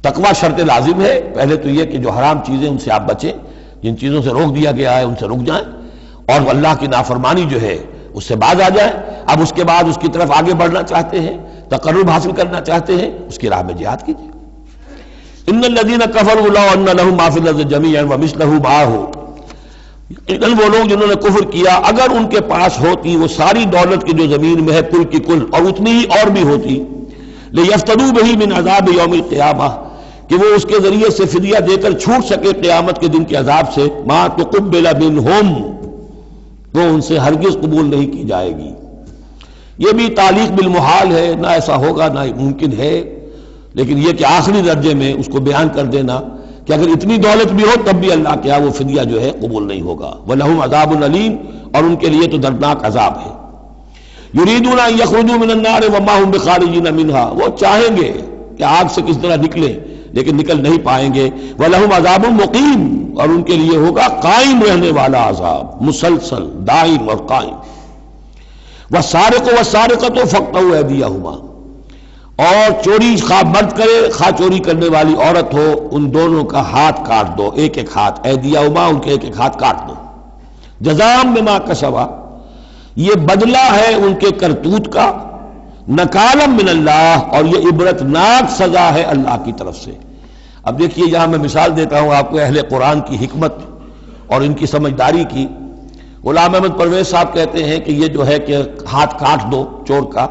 تقوی شرط لازم ہے. پہلے تو یہ کہ جو حرام چیزیں ان سے آپ بچیں، جن چیزوں سے روک دیا گیا ہے ان سے رک جائیں، اور اللہ کی نافرمانی جو ہے اس سے باز آ جائیں. اب اس کے بعد اس کی طرف آگے بڑھنا چاہتے ہیں، تقرب حاصل کرنا چاہتے ہیں، اس کی راہ میں جہاد کیجیے. ان الذین کفروا لو ان لهم ما فی الارض جميعا ومثله معه، وہ لوگ جنہوں نے کفر کیا اگر ان کے پاس ہوتی وہ ساری دولت کی جو زمین میں ہے کل کی کل، اور اتنی ہی اور بھی ہوتی، لیفتدوا بہ من عذاب یوم القیامہ، کہ وہ اس کے ذریعے سے فدیہ دے کر چھوٹ سکے قیامت کے دن کے عذاب سے. ما تقبل منہم، وہ ان سے ہرگز قبول نہیں کی جائے گی. یہ بھی تعلیق بالمحال ہے، نہ ایسا ہوگا نہ ممکن ہے. لیکن یہ کہ آخری درجے میں اس کو بیان کر دینا کہ اگر اتنی دولت بھی ہو تب بھی اللہ کیا وہ فدیہ جو ہے قبول نہیں ہوگا. وَلَهُمْ عَذَابٌ أَلِيمٌ، اور ان کے لیے تو دردناک عذاب ہے. يُرِيدُونَ أَن يَخْرُجُوا مِنَ النَّارِ وَمَا هُمْ بِخَارِجِينَ مِنْهَا، وہ چاہیں گے کہ آگ سے کس طرح نکلیں لیکن نکل نہیں پائیں گے. وَلَهُمْ عَذَابٌ مُقِيمٌ، اور ان کے لیے ہوگا قائم رہنے والا عذاب، مسلسل دائم اور قائم. وَالسَّارِقُ وَالسَّارِقَةُ فَاقْطَعُوا أَيْدِيَهُمَا، اور چوری خواہ مرد کرے خواہ چوری کرنے والی عورت ہو، ان دونوں کا ہاتھ کاٹ دو، ایک ایک ہاتھ، ایدیہما، ان کے ایک ایک ہاتھ کاٹ دو. جزاء بما کسبا، یہ بدلہ ہے ان کے کرتوت کا، نکالا من اللہ، اور یہ عبرتناک سزا ہے اللہ کی طرف سے. اب دیکھیے یہاں میں مثال دیتا ہوں آپ کو اہل قرآن کی حکمت اور ان کی سمجھداری کی. غلام احمد پرویز صاحب کہتے ہیں کہ یہ جو ہے کہ ہاتھ کاٹ دو چور کا،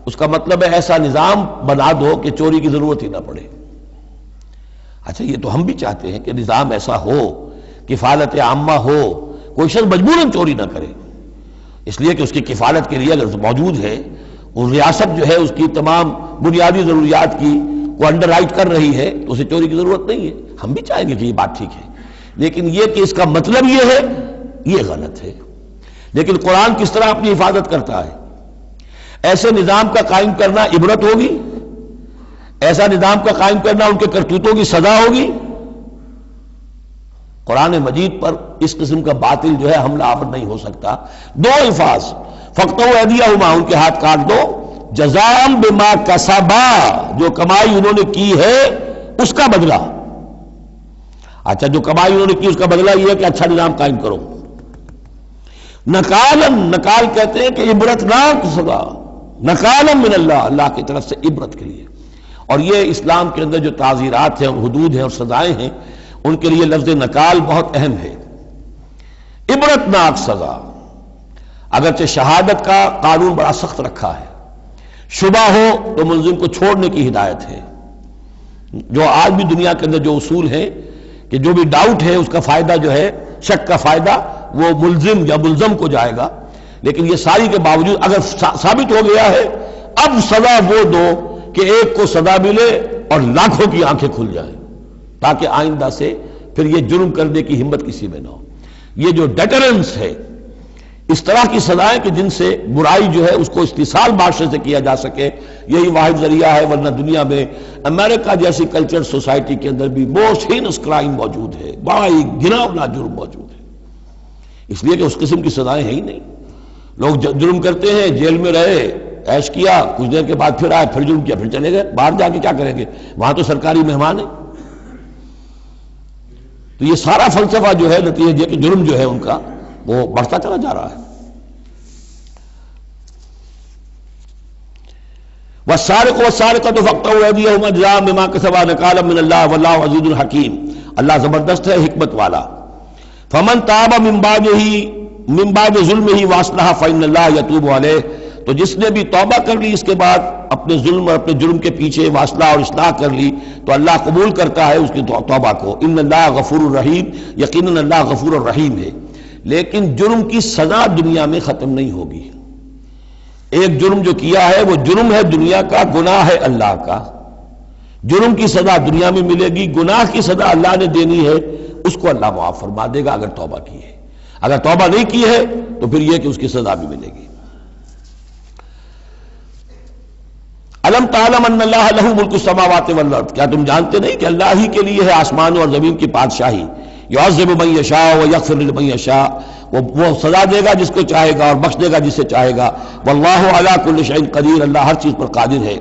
اس کا مطلب ہے ایسا نظام بنا دو کہ چوری کی ضرورت ہی نہ پڑے. اچھا یہ تو ہم بھی چاہتے ہیں کہ نظام ایسا ہو، کفالت عامہ ہو، کوئی شخص مجبوراً چوری نہ کرے، اس لیے کہ اس کی کفالت کے لیے اگر موجود ہے، وہ ریاست جو ہے اس کی تمام بنیادی ضروریات کی وہ انڈر رائٹ کر رہی ہے تو اسے چوری کی ضرورت نہیں ہے. ہم بھی چاہیں گے کہ یہ بات ٹھیک ہے، لیکن یہ کہ اس کا مطلب یہ ہے، یہ غلط ہے. لیکن قرآن کس طرح اپنی حفاظت کرتا ہے؟ ایسے نظام کا قائم کرنا عبرت ہوگی، ایسا نظام کا قائم کرنا ان کے کرتوتوں کی سزا ہوگی. قرآن مجید پر اس قسم کا باطل جو ہے حملہ آور نہیں ہو سکتا. دو الفاظ، فَاقْطَعُوا أَيْدِيَهُمَا، ان کے ہاتھ کاٹ دو، جزاء بما کسبا، جو کمائی انہوں نے کی ہے اس کا بدلہ. اچھا جو کمائی انہوں نے کی اس کا بدلہ یہ ہے کہ اچھا نظام قائم کرو. نکالن، نکال کہتے ہیں کہ عبرتناک سزا، نکالن من اللہ، اللہ کی طرف سے عبرت کے لیے. اور یہ اسلام کے اندر جو تعزیرات ہیں اور حدود ہیں اور سزائیں ہیں ان کے لیے لفظ نکال بہت اہم ہے. عبرتناک سزا. اگرچہ شہادت کا قانون بڑا سخت رکھا ہے، شبہ ہو تو ملزم کو چھوڑنے کی ہدایت ہے. جو آج بھی دنیا کے اندر جو اصول ہے کہ جو بھی ڈاؤٹ ہے اس کا فائدہ جو ہے، شک کا فائدہ وہ ملزم یا ملزم کو جائے گا. لیکن یہ ساری کے باوجود اگر ثابت ہو گیا ہے، اب سزا وہ دو کہ ایک کو سزا ملے اور لاکھوں کی آنکھیں کھل جائیں، تاکہ آئندہ سے پھر یہ جرم کرنے کی ہمت کسی میں نہ ہو. یہ جو ڈیٹرنس ہے، اس طرح کی سزائیں کہ جن سے برائی جو ہے اس کو استحصال معاشرے سے کیا جا سکے، یہی واحد ذریعہ ہے. ورنہ دنیا میں امریکہ جیسی کلچر سوسائٹی کے اندر بھی موسٹ ہینس کرائم موجود ہے، بڑا ہی گھناؤنا جرم موجود ہے، اس لیے کہ اس قسم کی سزائیں ہیں ہی نہیں. لوگ جرم کرتے ہیں، جیل میں رہے، عیش کیا، کچھ دیر کے بعد پھر آئے، پھر جرم کیا، پھر چلے گئے. باہر جا کے کیا کریں گے؟ وہاں تو سرکاری مہمان ہیں. تو یہ سارا فلسفہ جو ہے نتیجہ کہ جرم جو ہے ان کا وہ بڑھتا چلا جا رہا ہے. والسارق والسارقۃ فاقطعوا ایدیہما جزاء بما کسبا نکالا من اللہ واللہ عزیز الحکیم. اللہ زبردست ہے، حکمت والا. فمن تاب من بعد ظلمہ واصلح فإن اللہ یتوب علیہ. تو جس نے بھی توبہ کر لی اس کے بعد اپنے ظلم اور اپنے جرم کے پیچھے واصلہ اور اصلاح کر لی تو اللہ قبول کرتا ہے اس کی توبہ کو. ان اللہ غفور الرحیم، یقیناً اللہ غفور الرحیم ہے. لیکن جرم کی سزا دنیا میں ختم نہیں ہوگی. ایک جرم جو کیا ہے وہ جرم ہے دنیا کا، گناہ ہے اللہ کا. جرم کی سزا دنیا میں ملے گی، گناہ کی سزا اللہ نے دینی ہے، اس کو اللہ معاف فرما دے گا اگر توبہ کی ہے. اگر توبہ نہیں کی ہے تو پھر یہ کہ اس کی سزا بھی ملے گی. الم تعلم ان اللہ لہ ملک السماوات والارض. کیا تم جانتے نہیں کہ اللہ ہی کے لیے ہے آسمانوں اور زمین کی بادشاہی. یعذب من یشاء ویغفر لمن یشاء. وہ سزا دے گا جس کو چاہے گا اور بخش دے گا جس سے چاہے گا. واللہ علی کل شیء قدیر. اللہ ہر چیز پر قادر ہے.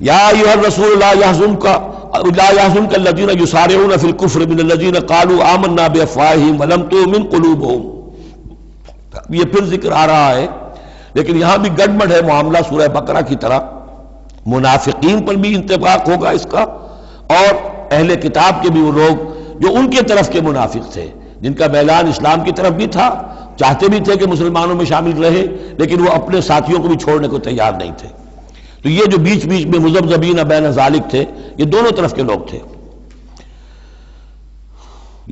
یا ایھا الرسول لا يحزنك الذين يسارعون في الكفر من الذين قالوا آمنا بافواههم ولم تؤمن قلوبهم. یہ پھر ذکر آ رہا ہے لیکن یہاں بھی گڑبڑ ہے معاملہ سورہ بقرہ کی طرح. منافقین پر بھی انطباق ہوگا اس کا، اور اہل کتاب کے بھی وہ لوگ جو ان کے طرف کے منافق تھے، جن کا میلان اسلام کی طرف بھی تھا، چاہتے بھی تھے کہ مسلمانوں میں شامل رہے لیکن وہ اپنے ساتھیوں کو بھی چھوڑنے کو تیار نہیں تھے. تو یہ جو بیچ بیچ میں مذبذبین بین ذالک تھے، یہ دونوں طرف کے لوگ تھے.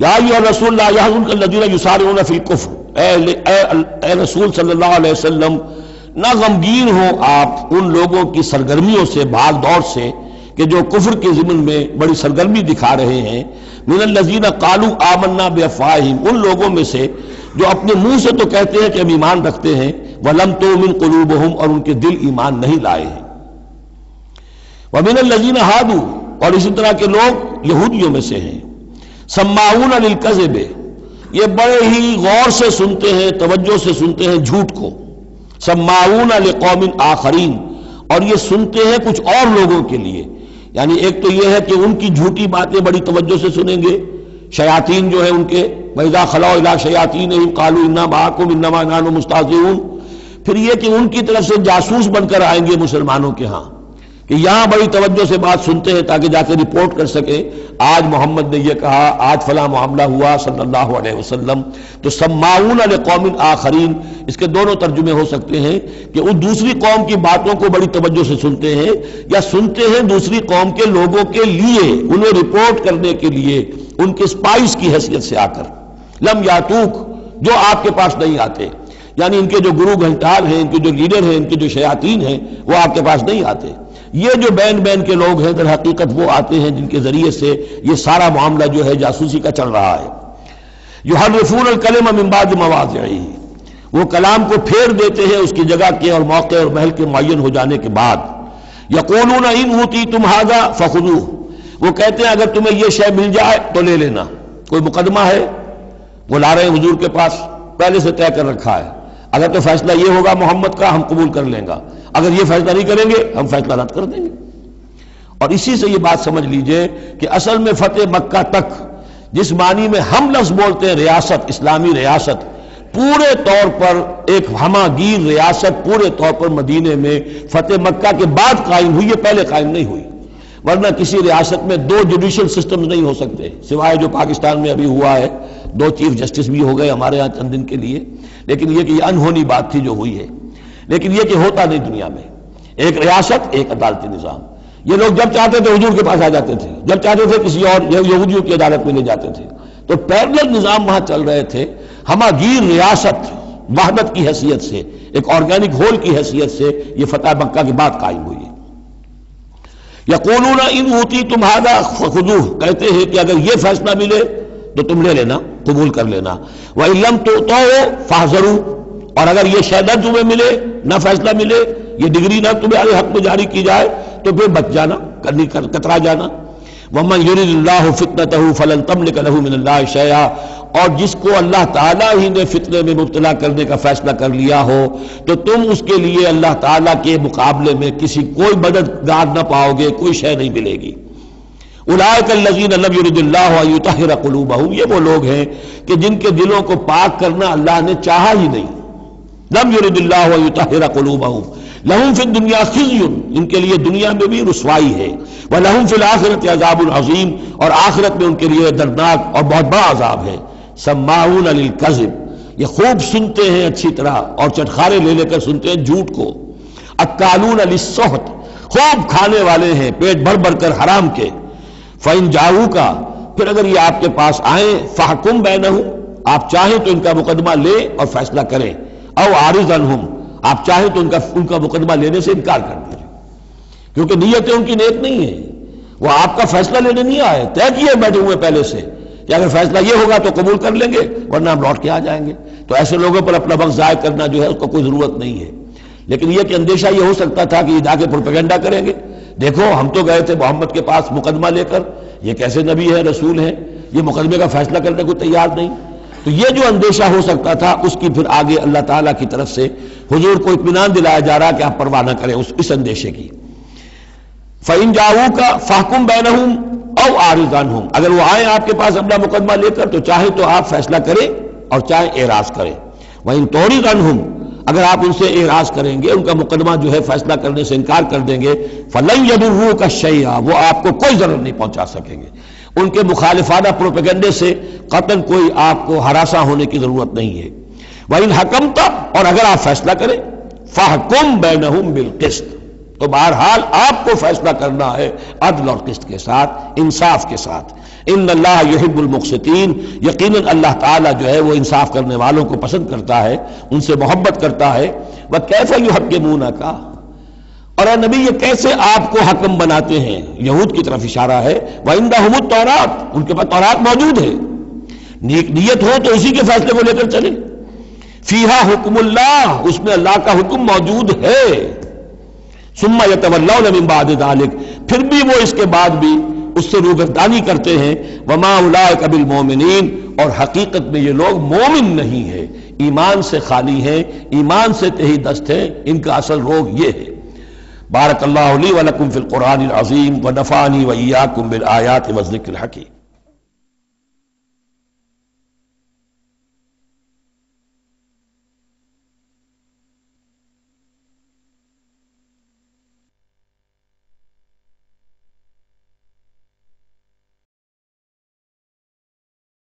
یا ایھا الرسول لا يحزنك الذين يسارعون في الكفر. اے رسول صلی اللہ علیہ وسلم، نہ غمگین ہو آپ ان لوگوں کی سرگرمیوں سے، بھاگ دوڑ سے کہ جو کفر کے ضمن میں بڑی سرگرمی دکھا رہے ہیں. من الذین قالوا آمنا بافواہہم. ان لوگوں میں سے جو اپنے منہ سے تو کہتے ہیں کہ ہم ایمان رکھتے ہیں، ولم تؤمن قلوبہم، اور ان کے دل ایمان نہیں لائے ہیں. ومن الذین ہادوا، اور اسی طرح کے لوگ یہودیوں میں سے ہیں. سماعون للکذب، یہ بڑے ہی غور سے سنتے ہیں، توجہ سے سنتے ہیں جھوٹ کو. سماعون لقوم آخرین، اور یہ سنتے ہیں کچھ اور لوگوں کے لیے. یعنی ایک تو یہ ہے کہ ان کی جھوٹی باتیں بڑی توجہ سے سنیں گے، شیاطین جو ہیں ان کے، وَإِذَا خَلَوْا إِلَىٰ شَيَاطِينِهِمْ قَالُوا إِنَّا مَعَكُمْ إِنَّمَا نَحْنُ مُسْتَهْزِئُونَ. پھر یہ کہ ان کی طرف سے جاسوس بن کر آئیں گے مسلمانوں کے ہاں کہ یہاں بڑی توجہ سے بات سنتے ہیں تاکہ جا کے رپورٹ کر سکے آج محمد نے یہ کہا، آج فلاں معاملہ ہوا صلی اللہ علیہ وسلم. تو سماعون لقوم آخرین، اس کے دونوں ترجمے ہو سکتے ہیں کہ وہ دوسری قوم کی باتوں کو بڑی توجہ سے سنتے ہیں، یا سنتے ہیں دوسری قوم کے لوگوں کے لیے، انہیں رپورٹ کرنے کے لیے، ان کے اسپائس کی حیثیت سے آ کر. لم یاتوک، جو آپ کے پاس نہیں آتے. یعنی ان کے جو گرو گھنٹال ہیں، ان کے جو لیڈر ہیں، ان کے جو شیاطین ہیں، وہ آپ کے پاس نہیں آتے. یہ جو بین بین کے لوگ ہیں در حقیقت وہ آتے ہیں جن کے ذریعے سے یہ سارا معاملہ جو ہے جاسوسی کا چل رہا ہے. یحرفون الکلم من بعد مواضعہ، وہ کلام کو پھیر دیتے ہیں اس کی جگہ کے اور موقع اور محل کے معین ہو جانے کے بعد. یقولون ان اوتیتم ھذا فخذوہ، وہ کہتے ہیں اگر تمہیں یہ شے مل جائے تو لے لینا. کوئی مقدمہ ہے، وہ لا رہے ہیں حضور کے پاس، پہلے سے طے کر رکھا ہے، اگر تو فیصلہ یہ ہوگا محمد کا ہم قبول کر لیں گا، اگر یہ فیصلہ نہیں کریں گے ہم فیصلہ رد کر دیں گے. اور اسی سے یہ بات سمجھ لیجئے کہ اصل میں فتح مکہ تک جس معنی میں ہم لفظ بولتے ہیں ریاست، اسلامی ریاست، پورے طور پر ایک ہماگیر ریاست پورے طور پر مدینے میں فتح مکہ کے بعد قائم ہوئی ہے، پہلے قائم نہیں ہوئی. ورنہ کسی ریاست میں دو جوڈیشل سسٹمز نہیں ہو سکتے، سوائے جو پاکستان میں ابھی ہوا ہے، دو چیف جسٹس بھی ہو گئے ہمارے ہاں چند دن کے لیے، لیکن یہ کہ یہ انہونی بات تھی جو ہوئی ہے. لیکن یہ کہ ہوتا نہیں دنیا میں، ایک ریاست ایک عدالتی نظام. یہ لوگ جب چاہتے تھے حضور کے پاس آ جاتے تھے، جب چاہتے تھے کسی اور یہودیوں کی عدالت میں لے جاتے تھے. تو پیرلل نظام وہاں چل رہے تھے. ہماگیر ریاست وحدت کی حیثیت سے، ایک آرگینک ہول کی حیثیت سے یہ فتح مکہ کے بعد قائم ہوئی. یقولون ان اوتیتم ھذا فخذوہ، کہتے ہیں کہ اگر یہ فیصلہ ملے تو تم لے لینا، قبول کر لینا. وَإِن لَّمْ تُؤْتَوْا فَاحْذَرُوا، اور اگر یہ شہادت تمہیں ملے، نہ فیصلہ ملے، یہ ڈگری نہ تمہارے حق میں جاری کی جائے تو پھر بچ جانا، کترا جانا. وَمَن يُرِدِ اللَّهُ فِتْنَتَهُ فَلَن تَمْلِكَ لَهُ مِنَ اللَّهِ شَيْئًا، اور جس کو اللہ تعالیٰ ہی نے فتنے میں مبتلا کرنے کا فیصلہ کر لیا ہو تو تم اس کے لیے اللہ تعالیٰ کے مقابلے میں کوئی مددگار نہ پاؤ گے، کوئی شے نہیں ملے گی. اولئک الذین لم یرد اللہ ان یطہر قلوبہم، یہ وہ لوگ ہیں کہ جن کے دلوں کو پاک کرنا اللہ نے چاہا ہی نہیں. لم یرد اللہ ان یطہر قلوبہم لہم فی الدنیا خزی، ان کے لیے دنیا میں بھی رسوائی ہے، ولہم فی الآخرۃ عذاب عظیم، اور آخرت میں ان کے لیے دردناک اور بہت بڑا عذاب ہے. سماعون للکذب، یہ خوب سنتے ہیں اچھی طرح اور چٹخارے لے لے کر سنتے ہیں جھوٹ کو. اکالون للسحت، خوب کھانے والے ہیں پیٹ بھر بھر کر حرام کے. فَإِن جَاءُوكَ، پھر اگر یہ آپ کے پاس آئیں، فَحْكُم بَيْنَهُمْ، آپ چاہیں تو ان کا مقدمہ لیں اور فیصلہ کریں. او عارض عنہم، آپ چاہیں تو ان کا مقدمہ لینے سے انکار کر دیجیے، کیونکہ نیتیں ان کی نیک نہیں ہیں. وہ آپ کا فیصلہ لینے نہیں آئے، طے کیے بیٹھے ہوئے پہلے سے کہ اگر فیصلہ یہ ہوگا تو قبول کر لیں گے ورنہ ہم لوٹ کے آ جائیں گے. تو ایسے لوگوں پر اپنا وقت ضائع کرنا جو ہے اس کو کوئی ضرورت نہیں ہے. لیکن یہ کہ اندیشہ یہ ہو سکتا تھا کہ یہ جا کے پروپیگنڈا کریں گے، دیکھو ہم تو گئے تھے محمد کے پاس مقدمہ لے کر، یہ کیسے نبی ہے رسول ہے، یہ مقدمے کا فیصلہ کرنے کو تیار نہیں. تو یہ جو اندیشہ ہو سکتا تھا اس کی پھر آگے اللہ تعالیٰ کی طرف سے حضور کو اطمینان دلایا جا رہا کہ آپ پرواہ نہ کریں اس اندیشے کی. فَإِن جَاءُوكَ فَاحْكُم بَيْنَهُمْ أَوْ أَعْرِضْ عَنْهُمْ، اگر وہ آئیں آپ کے پاس اپنا مقدمہ لے کر تو چاہے تو آپ فیصلہ کریں اور چاہے اعراض کریں. وَإِن تُعْرِضْ عَنْهُمْ، اگر آپ ان سے اعراض کریں گے، ان کا مقدمہ جو ہے فیصلہ کرنے سے انکار کر دیں گے، فَلَن يَضُرُّوكَ شَيْئًا، وہ آپ کو کوئی ضرر نہیں پہنچا سکیں گے. ان کے مخالفانہ پروپیگنڈے سے قطعاً کوئی آپ کو ہراساں ہونے کی ضرورت نہیں ہے. وَإِنْ حَكَمْتَ، اور اگر آپ فیصلہ کریں، فَحْكُم بَيْنَهُمْ بِالْقِسْطِ، تو بہرحال آپ کو فیصلہ کرنا ہے عدل اور قسط کے ساتھ، انصاف کے ساتھ. ان اللہ یحب المقسطین، یقیناً اللہ تعالیٰ جو ہے وہ انصاف کرنے والوں کو پسند کرتا ہے، ان سے محبت کرتا ہے. وَكَيْفَ يُحَكِّمُونَكَ، اور اے نبی یہ کیسے آپ کو حکم بناتے ہیں، یہود کی طرف اشارہ ہے. وَعِندَهُمُ التَّوْرَاۃ، ان کے پاس تورات موجود ہے، نیک نیت ہو تو اسی کے فیصلے کو لے کر چلیں. فِيهَا حُكْمُ اللَّهِ، اس میں اللہ کا حکم موجود ہے. ثُمَّ يَتَوَلَّوْنَ مِن بَعْدِ ذَلِكَ، پھر بھی وہ اس کے بعد بھی اس سے روگردانی کرتے ہیں. وَمَا أُولَٰئِكَ بِالْمُؤْمِنِينَ، اور حقیقت میں یہ لوگ مومن نہیں ہیں، ایمان سے خالی ہیں، ایمان سے تہی دست ہیں، ان کا اصل روگ یہ ہے. بارک اللہ لی ولکم فی القرآن العظیم ونفعنی وإیاکم بالآیات والذکر الحکیم.